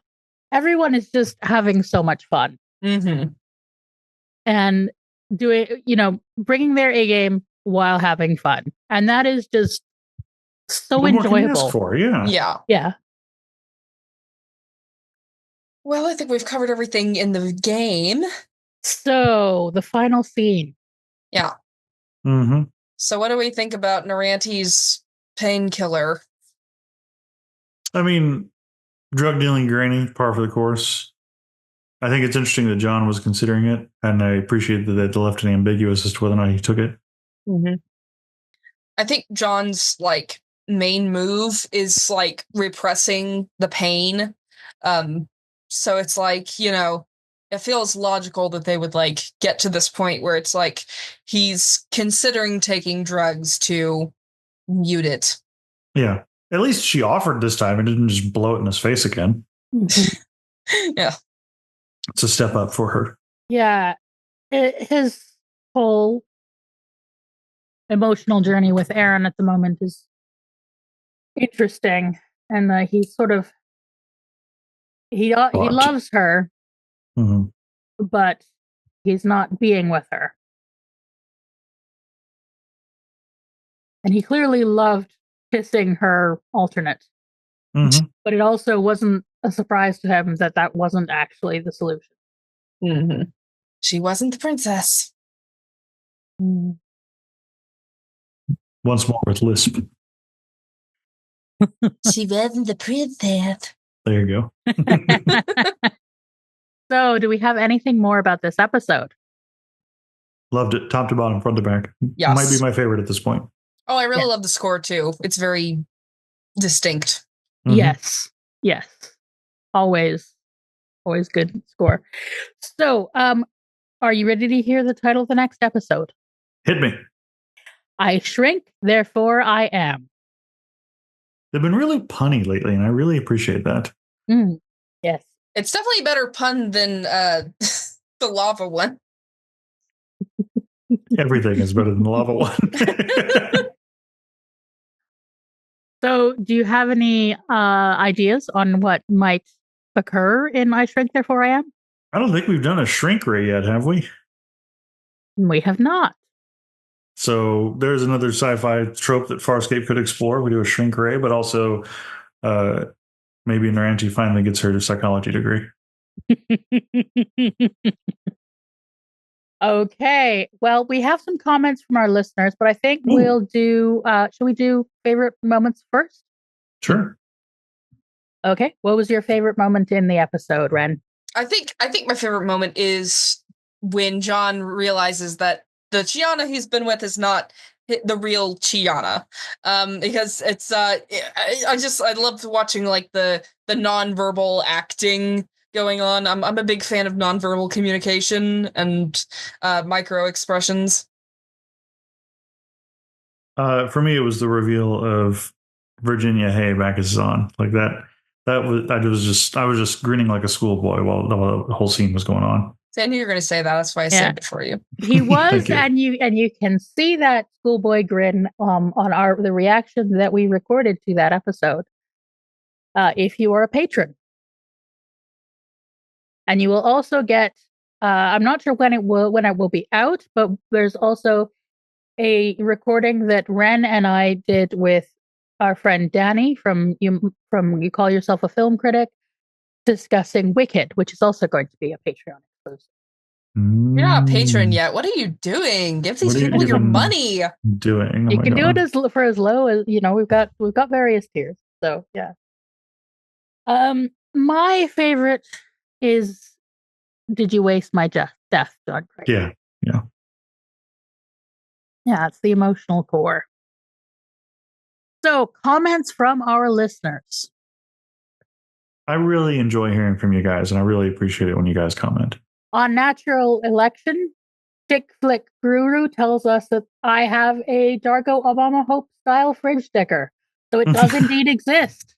Everyone is just having so much fun. Mm-hmm. And doing, bringing their A game while having fun. And that is just so what enjoyable. More can you ask for? Yeah. Yeah. Yeah. Well, I think we've covered everything in the game. So, the final scene. Yeah. Mm-hmm. So, what do we think about Naranti's painkiller? I mean, drug dealing granny, par for the course. I think it's interesting that John was considering it, and I appreciate that they left it ambiguous as to whether or not he took it. Mm-hmm. I think John's main move is repressing the pain. So it's it feels logical that they would get to this point where it's he's considering taking drugs to mute it. Yeah. At least she offered this time and didn't just blow it in his face again. Yeah. It's a step up for her. Yeah. His whole emotional journey with Aaron at the moment is interesting. And he's sort of he loves her, mm-hmm. but he's not being with her. And he clearly loved kissing her alternate. Mm-hmm. But it also wasn't a surprise to him that wasn't actually the solution. Mm-hmm. She wasn't the princess. Mm. Once more with lisp. She wasn't the princess. There you go. So, do we have anything more about this episode? Loved it, top to bottom, front to back. Yes. Might be my favorite at this point. Oh, I really love the score too. It's very distinct. Mm-hmm. Yes. Always good score. So, are you ready to hear the title of the next episode? Hit me. I shrink, therefore I am. They've been really punny lately, and I really appreciate that. Yes. It's definitely a better pun than the lava one. Everything is better than the lava one. So, do you have any ideas on what might occur in I Shrink, Therefore I Am? I don't think we've done a shrink ray yet, have we? We have not. So there's another sci-fi trope that Farscape could explore. We do a shrink ray, but also maybe Naranti finally gets her psychology degree. Okay. Well, we have some comments from our listeners, but I think we'll do, should we do favorite moments first? Sure. Okay. What was your favorite moment in the episode, Ren? I think my favorite moment is when John realizes that the Chiana he's been with is not the real Chiana, because it's I love watching the nonverbal acting going on. I'm a big fan of nonverbal communication and micro expressions. For me, it was the reveal of Virginia Hay back as Zahn. Like that was I was just grinning like a schoolboy while the whole scene was going on. So I knew you were going to say that. That's why I saved it for you. He was, and you can see that schoolboy grin on the reaction that we recorded to that episode. If you are a patron, and you will also get. I'm not sure when it will be out, but there's also a recording that Ren and I did with our friend Danny from You Call Yourself a Film Critic, discussing Wicked, which is also going to be a Patreon exclusive. You're not a patron yet. What are you doing? Give these people your money. Doing. You can do it for as low as we've got various tiers. So yeah. My favorite is "Did You Waste My Death?" John Craig. Yeah. Yeah, it's the emotional core. So, comments from our listeners. I really enjoy hearing from you guys, and I really appreciate it when you guys comment. On Natural Election, Chick Flick Guru tells us that I have a Dargo Obama Hope style fridge sticker. So it does indeed exist.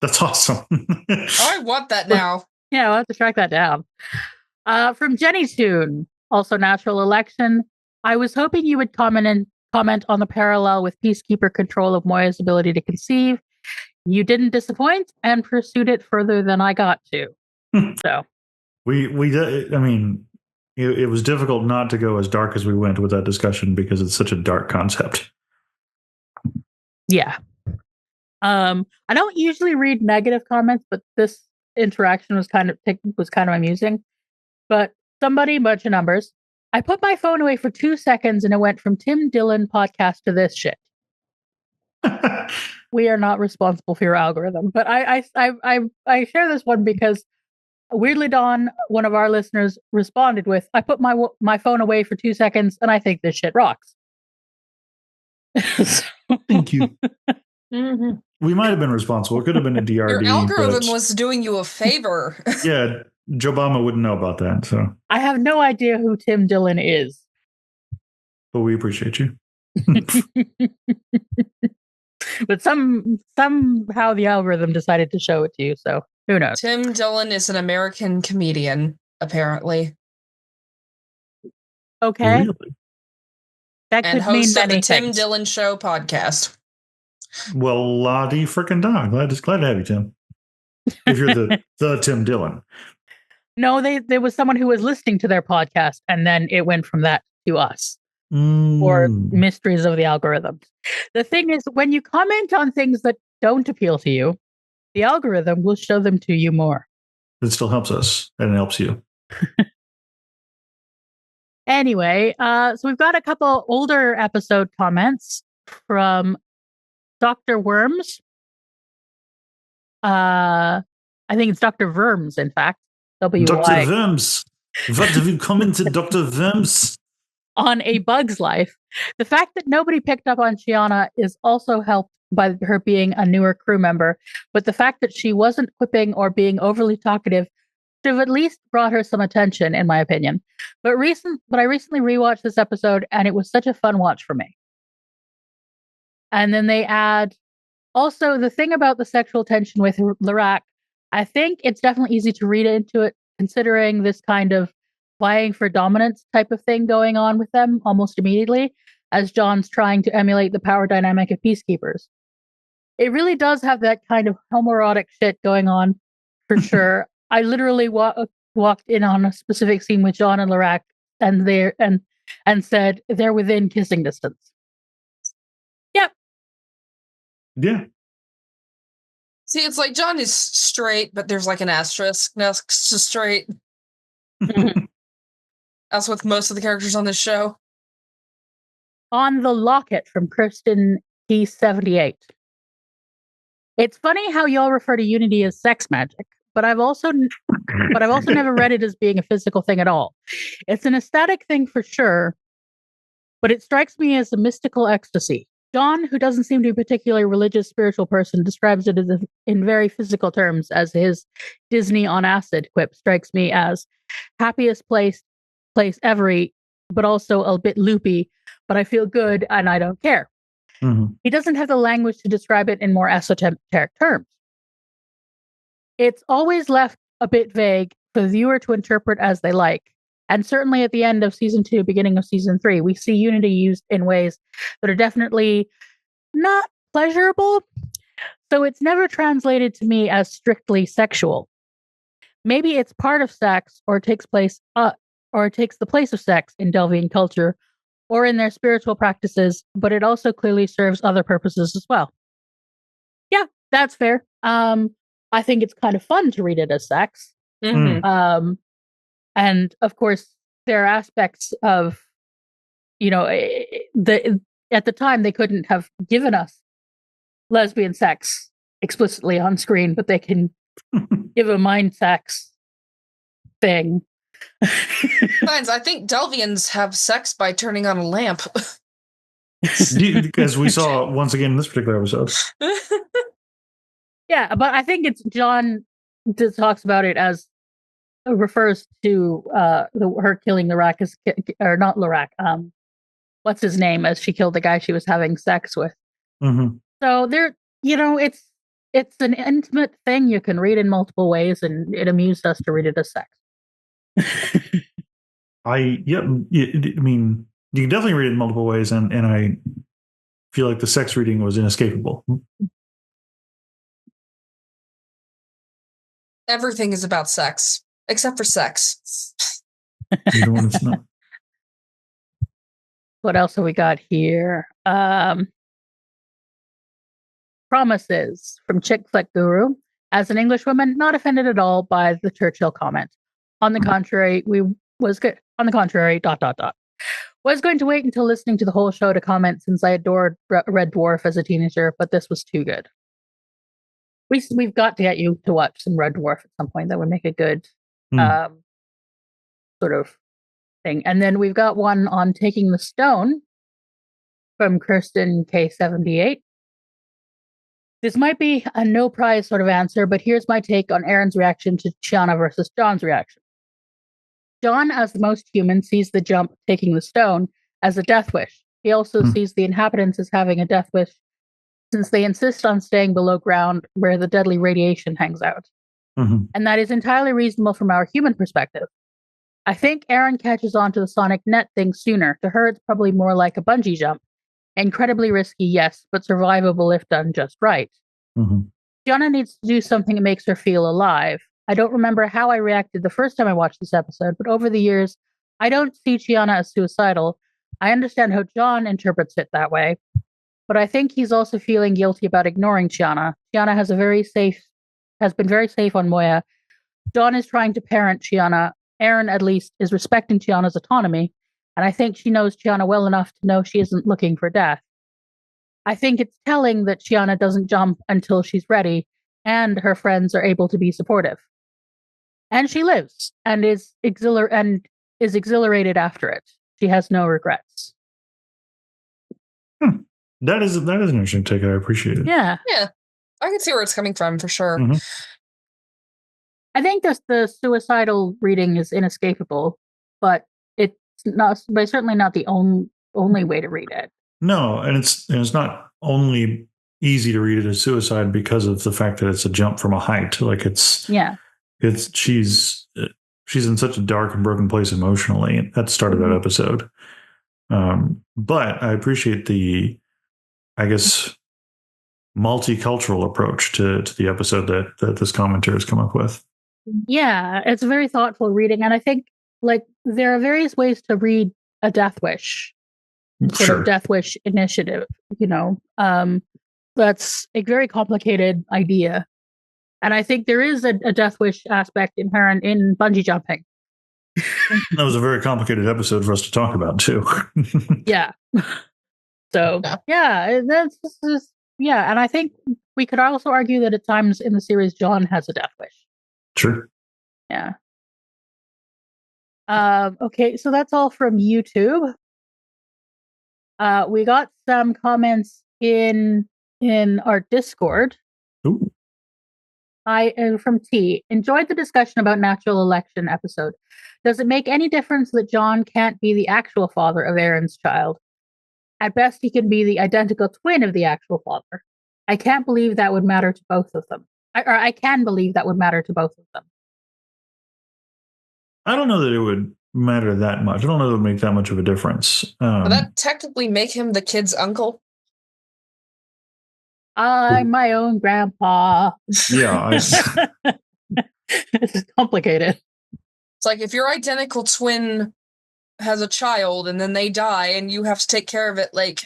That's awesome. I want that now. Yeah, we'll have to track that down. From Jenny Toon, also Natural Election, I was hoping you would comment on the parallel with Peacekeeper control of Moya's ability to conceive. You didn't disappoint and pursued it further than I got to. So we did. I mean, it was difficult not to go as dark as we went with that discussion because it's such a dark concept. Yeah. I don't usually read negative comments, but this interaction was kind of amusing. But somebody, bunch of numbers. I put my phone away for 2 seconds and it went from Tim Dillon podcast to this shit. We are not responsible for your algorithm, but I share this one because Weirdly Dawn, one of our listeners, responded with, "I put my phone away for 2 seconds and I think this shit rocks." Thank you. Mm-hmm. We might have been responsible. It could have been a DRD. Your algorithm was doing you a favor. Yeah, Joe Obama wouldn't know about that. So I have no idea who Tim Dillon is, but we appreciate you. But somehow the algorithm decided to show it to you. So who knows? Tim Dillon is an American comedian, apparently. Okay. Really? That and could host mean of the many Tim things. Dillon Show podcast. Well, la-di frickin' da. Glad to have you, Tim. If you're the Tim Dillon. No, there was someone who was listening to their podcast, and then it went from that to us. Or mysteries of the algorithm. The thing is, when you comment on things that don't appeal to you, the algorithm will show them to you more. It still helps us, and it helps you. Anyway, so we've got a couple older episode comments from Dr. Worms. I think it's Dr. Verms, in fact. W-Y. Dr. Verms. What have you commented, Dr. Verms? On A Bug's Life. The fact that nobody picked up on Chiana is also helped by her being a newer crew member, but the fact that she wasn't quipping or being overly talkative should have at least brought her some attention, in my opinion. But I recently rewatched this episode, and it was such a fun watch for me. And then they add, also, the thing about the sexual tension with Lirac, I think it's definitely easy to read into it, considering this kind of vying for dominance type of thing going on with them almost immediately, as John's trying to emulate the power dynamic of peacekeepers. It really does have that kind of homoerotic shit going on, for sure. I literally walked in on a specific scene with John and Lirac, and said they're within kissing distance. Yep. Yeah. See, it's like John is straight, but there's like an asterisk next to straight. As with most of the characters on this show. On the Locket from Kristen P78. It's funny how y'all refer to Unity as sex magic, but I've also never read it as being a physical thing at all. It's an aesthetic thing for sure, but it strikes me as a mystical ecstasy. John, who doesn't seem to be a particularly religious, spiritual person, describes it as in very physical terms, as his Disney on acid quip strikes me as happiest place ever, but also a bit loopy, but I feel good and I don't care. Mm-hmm. He doesn't have the language to describe it in more esoteric terms. It's always left a bit vague for the viewer to interpret as they like. And certainly at the end of season 2, beginning of season 3, we see unity used in ways that are definitely not pleasurable. So it's never translated to me as strictly sexual. Maybe it's part of sex, or it takes the place of sex in Delvian culture or in their spiritual practices, but it also clearly serves other purposes as well. Yeah, that's fair. I think it's kind of fun to read it as sex. Mm-hmm. And of course, there are aspects of, at the time they couldn't have given us lesbian sex explicitly on screen, but they can give a mind sex thing. Besides, I think Delvians have sex by turning on a lamp. As we saw once again in this particular episode. Yeah, but I think it's John that talks about it as refers to her killing Lirac or not Lirac. What's his name? As she killed the guy she was having sex with. Mm-hmm. So there, it's an intimate thing you can read in multiple ways, and it amused us to read it as sex. I mean, you can definitely read it in multiple ways, and I feel like the sex reading was inescapable. Everything is about sex, except for sex. Even when it's not. What else have we got here? Promises from Chick Flick Guru. As an Englishwoman, not offended at all by the Churchill comment. On the contrary, was good. On the contrary, ... Was going to wait until listening to the whole show to comment, since I adored Red Dwarf as a teenager, but this was too good. We've got to get you to watch some Red Dwarf at some point. That would make a good sort of thing. And then we've got one on Taking the Stone from Kirsten K78. This might be a no prize sort of answer, but here's my take on Aaron's reaction to Chiana versus John's reaction. John, as the most human, sees the jump, taking the stone, as a death wish. He also sees the inhabitants as having a death wish, since they insist on staying below ground where the deadly radiation hangs out. Mm-hmm. And that is entirely reasonable from our human perspective. I think Aaron catches on to the sonic net thing sooner. To her, it's probably more like a bungee jump. Incredibly risky, yes, but survivable if done just right. Mm-hmm. Chiana needs to do something that makes her feel alive. I don't remember how I reacted the first time I watched this episode, but over the years, I don't see Chiana as suicidal. I understand how John interprets it that way, but I think he's also feeling guilty about ignoring Chiana. Chiana has been very safe on Moya. John is trying to parent Chiana. Aaron, at least, is respecting Chiana's autonomy, and I think she knows Chiana well enough to know she isn't looking for death. I think it's telling that Chiana doesn't jump until she's ready, and her friends are able to be supportive. And she lives, and is exhilarated after it. She has no regrets. That is an interesting take. I appreciate it. Yeah. I can see where it's coming from for sure. Mm-hmm. I think the suicidal reading is inescapable, but it's certainly not the only way to read it. No, and it's not only easy to read it as suicide because of the fact that it's a jump from a height. Like she's in such a dark and broken place emotionally at the start of that episode. But I appreciate the, I guess, multicultural approach to the episode that this commentator has come up with. Yeah, it's a very thoughtful reading, and I think there are various ways to read a death wish, sort of death wish initiative. That's a very complicated idea, and I think there is a death wish aspect inherent in bungee jumping. That was a very complicated episode for us to talk about too. Yeah. So and I think we could also argue that at times in the series, John has a death wish. Sure. Yeah. Okay, so that's all from YouTube. We got some comments in our Discord. Ooh. I am from T. Enjoyed the discussion about natural election episode. Does it make any difference that John can't be the actual father of Aaron's child? At best, he can be the identical twin of the actual father. I can't believe that would matter to both of them. I can believe that would matter to both of them. I don't know that it would matter that much. I don't know that it would make that much of a difference. Would that technically make him the kid's uncle? I'm my own grandpa. Yeah. This is complicated. It's like if your identical twin has a child and then they die and you have to take care of it, like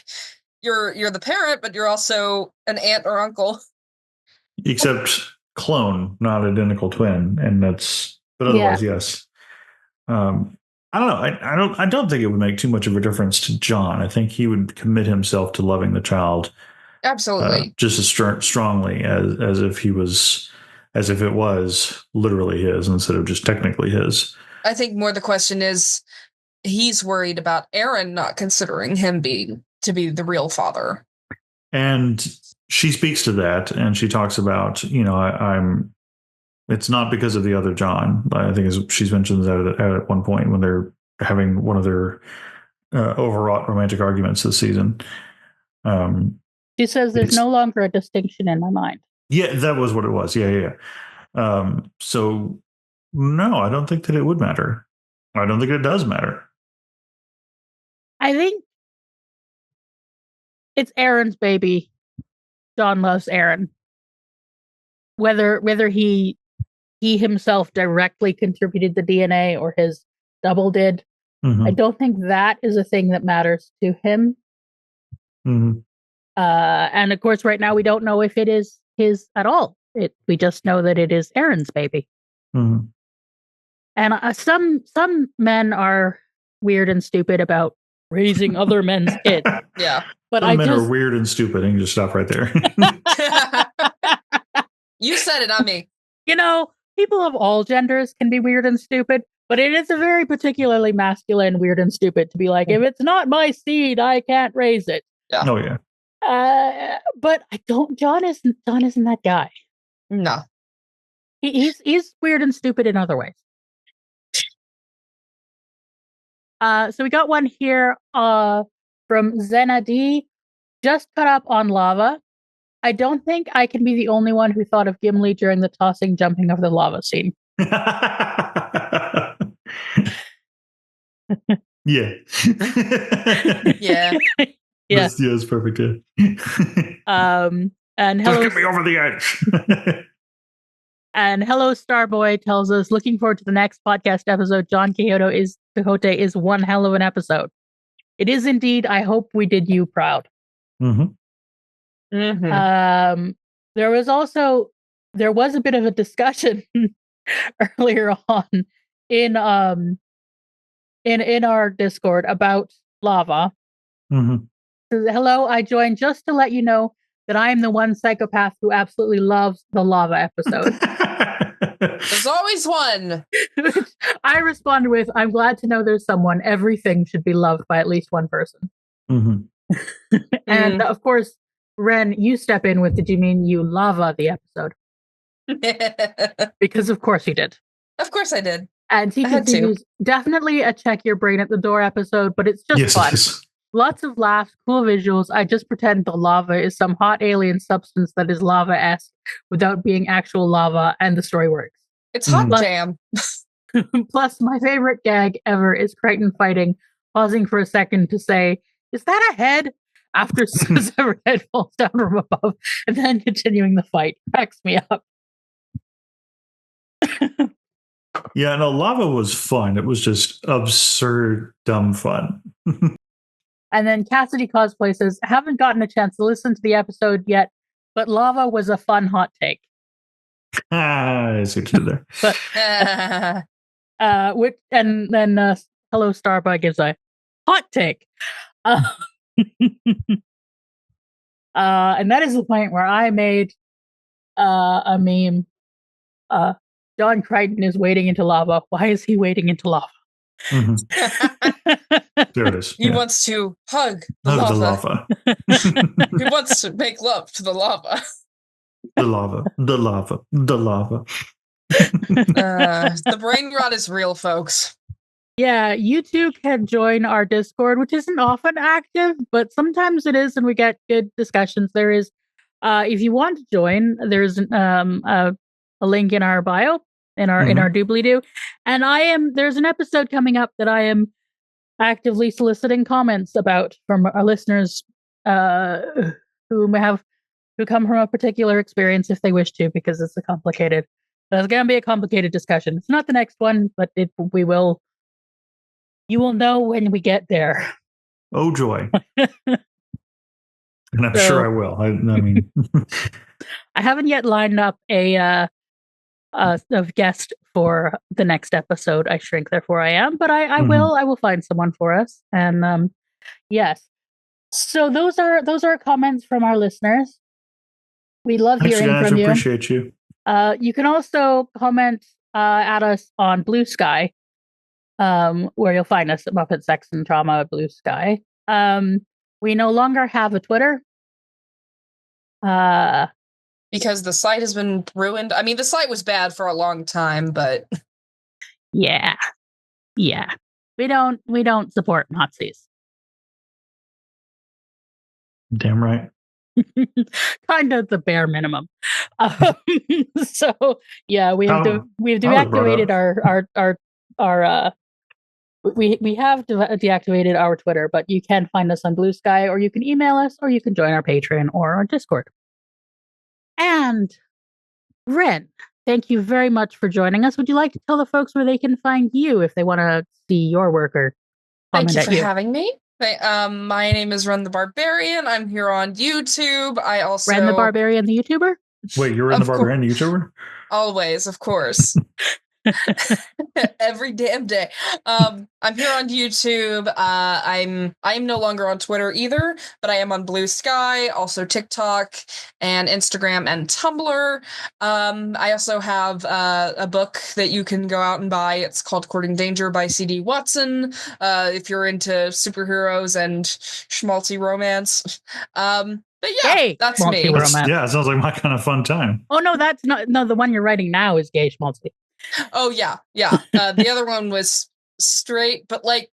you're the parent, but you're also an aunt or uncle. Except clone, not identical twin, and that's. But otherwise, yes. I don't know. I don't think it would make too much of a difference to John. I think he would commit himself to loving the child absolutely just as strongly as if it was literally his instead of just technically his. I think more the question is he's worried about Aaron not considering him to be the real father. And she speaks to that, and she talks about, I'm. It's not because of the other John. I think she mentions that at one point when they're having one of their overwrought romantic arguments this season. She says there's no longer a distinction in my mind. Yeah, that was what it was. Yeah. So, no, I don't think that it would matter. I don't think it does matter. I think it's Aaron's baby. John loves Aaron. Whether he himself directly contributed the DNA or his double did, I don't think that is a thing that matters to him. And of course, right now we don't know if it is his at all. We just know that it is Aaron's baby. And some men are weird and stupid about raising other men's kids. Yeah, but some men are weird and stupid. And you just stop right there. You said it, not me. People of all genders can be weird and stupid, but it is a very particularly masculine weird and stupid to be like, if it's not my seed, I can't raise it. Yeah. Oh yeah. But John isn't that guy. No. He's weird and stupid in other ways. So we got one here from Zena D. Just cut up on lava. I don't think I can be the only one who thought of Gimli during the tossing, jumping of the lava scene. Yeah. Yeah. Yeah. It's perfect. And just get me over the edge. And Hello Starboy tells us, looking forward to the next podcast episode. John Quixote is one hell of an episode. It is indeed. I hope we did you proud. There was a bit of a discussion earlier on in our Discord about lava. Hello, I joined just to let you know that I am the one psychopath who absolutely loves the lava episode. There's always one. I responded with, I'm glad to know there's someone. Everything should be loved by at least one person. And of course, Ren, you step in with, did you mean you lava the episode? Because of course you did. Of course I did. And he continues, definitely a check your brain at the door episode, but it's just fun. Lots of laughs, cool visuals. I just pretend the lava is some hot alien substance that is lava-esque without being actual lava, and the story works. It's hot jam. Plus, my favorite gag ever is Crichton fighting, pausing for a second to say, is that a head? After Severed head falls down from above, and then continuing the fight. Cracks me up. Yeah, no, lava was fun. It was just absurd, dumb fun. And then Cassidy Cosplay says, haven't gotten a chance to listen to the episode yet, but lava was a fun hot take. I see what you did there. And then Hello Starbug gives a hot take. And that is the point where I made a meme. John Crichton is wading into lava. Why is he wading into lava? There it is. He wants to hug the lava. He wants to make love to the lava. The lava. The brain rot is real, folks. Yeah, you too can join our Discord, which isn't often active, but sometimes it is, and we get good discussions. There is, if you want to join, there's a link in our bio. in our doobly-doo. And there's an episode coming up that I am actively soliciting comments about from our listeners who come from a particular experience if they wish to, because it's going to be a complicated discussion. It's not the next one, but you will know when we get there. Oh joy. And I'm sure I will. I mean, I haven't yet lined up a guest for the next episode. I shrink, therefore I am, but I will find someone for us. And yes. So those are comments from our listeners. We love hearing from you. Appreciate you. You can also comment at us on Blue Sky, where you'll find us at Muppet Sex and Trauma Blue Sky. We no longer have a Twitter. Because the site has been ruined. I mean, the site was bad for a long time, but yeah. We don't support Nazis. Damn right. Kind of the bare minimum. So yeah, we've deactivated we have deactivated our Twitter, but you can find us on Blue Sky, or you can email us, or you can join our Patreon or our Discord. And Ren, thank you very much for joining us. Would you like to tell the folks where they can find you if they want to see your work or comment? Thank you for having me. My name is Ren the Barbarian. I'm here on YouTube. I also Ren the Barbarian, the YouTuber. Wait, you're Ren the Barbarian, the YouTuber? Always, of course. Every damn day. I'm here on YouTube. I'm no longer on Twitter either, but I am on Blue Sky, also TikTok and Instagram and Tumblr. I also have a book that you can go out and buy. It's called Courting Danger by C.D. Watson. If you're into superheroes and schmaltzy romance. But yeah, that's me. It sounds like my kind of fun time. Oh no, that's not. No, the one you're writing now is gay schmaltzy. Oh yeah. The other one was straight, but like,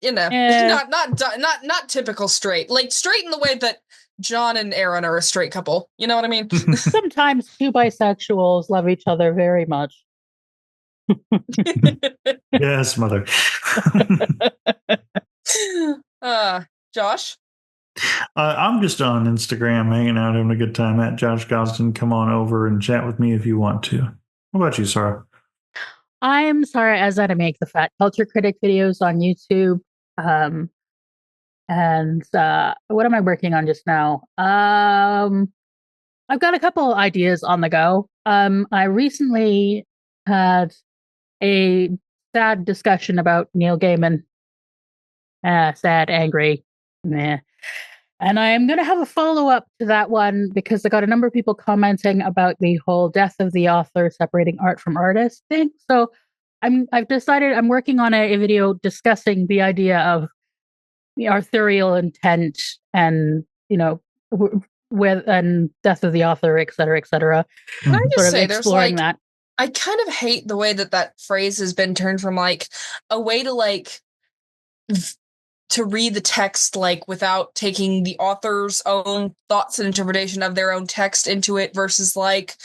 not typical straight. Like straight in the way that John and Aaron are a straight couple. You know what I mean? Sometimes two bisexuals love each other very much. Yes, mother. Josh? I'm just on Instagram, hanging out, having a good time at Josh Gosdin. Come on over and chat with me if you want to. What about you, Sara? I'm Sara Ezzat. I make the Fat Culture Critic videos on YouTube. And what am I working on just now? I've got a couple ideas on the go. I recently had a sad discussion about Neil Gaiman. Sad, angry, meh. And I'm going to have a follow-up to that one because I got a number of people commenting about the whole death of the author, separating art from artist thing. So I've decided I'm working on a video discussing the idea of the authorial intent and, and death of the author, et cetera, et cetera. Can I just say, exploring that. I kind of hate the way that phrase has been turned from like a way to like to read the text like without taking the author's own thoughts and interpretation of their own text into it versus like,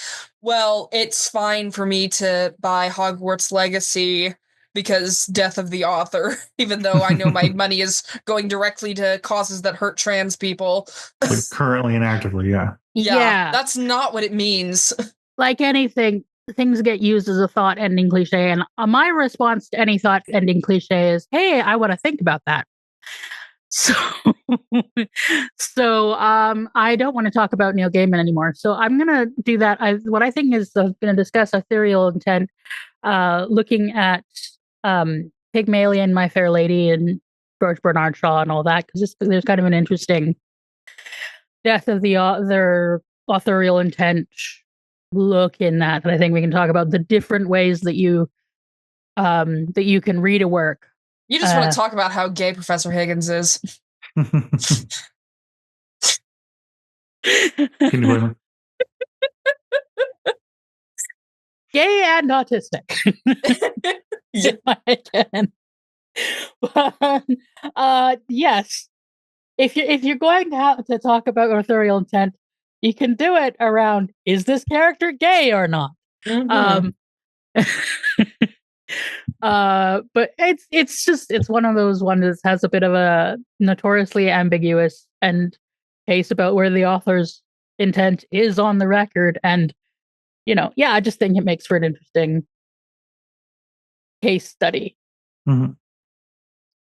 well, it's fine for me to buy Hogwarts Legacy because death of the author, even though I know my money is going directly to causes that hurt trans people. Like currently and actively, yeah. Yeah. That's not what it means. Like anything, things get used as a thought-ending cliche, and my response to any thought-ending cliche is, hey, I want to think about that. So I don't want to talk about Neil Gaiman anymore. So I'm going to do that. What I think is going to discuss authorial intent, looking at Pygmalion, My Fair Lady, and George Bernard Shaw and all that, because there's kind of an interesting death of the authorial intent look in that. And I think we can talk about the different ways that you can read a work. You just want to talk about how gay Professor Higgins is. Can you blame him? Gay and autistic. Yeah, I can. But, yes. If you're going to have to talk about authorial intent, you can do it around, is this character gay or not? Mm-hmm. But it's one of those ones that has a bit of a notoriously ambiguous and case about where the author's intent is on the record. And, I just think it makes for an interesting case study. Mm-hmm.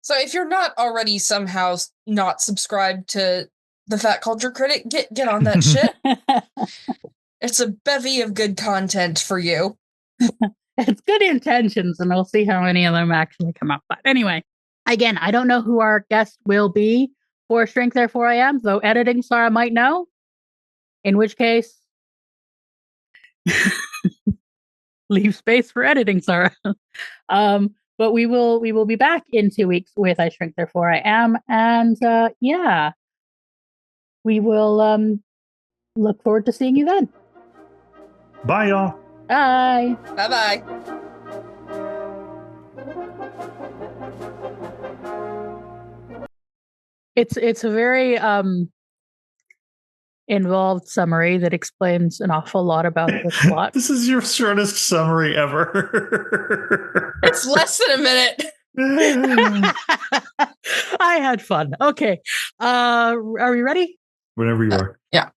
So if you're not already somehow not subscribed to the Fat Culture Critic, get on that shit. It's a bevy of good content for you. It's good intentions, and we'll see how many of them actually come up. But anyway, again, I don't know who our guest will be for Shrink Therefore I Am, though editing Sara might know. In which case, leave space for editing Sara. But we will be back in 2 weeks with I Shrink Therefore I Am, and we will look forward to seeing you then. Bye, y'all. Bye. Bye-bye. It's a very involved summary that explains an awful lot about the plot. This is your shortest summary ever. It's less than a minute. I had fun. Okay. Are we ready? Whenever you are. Yeah.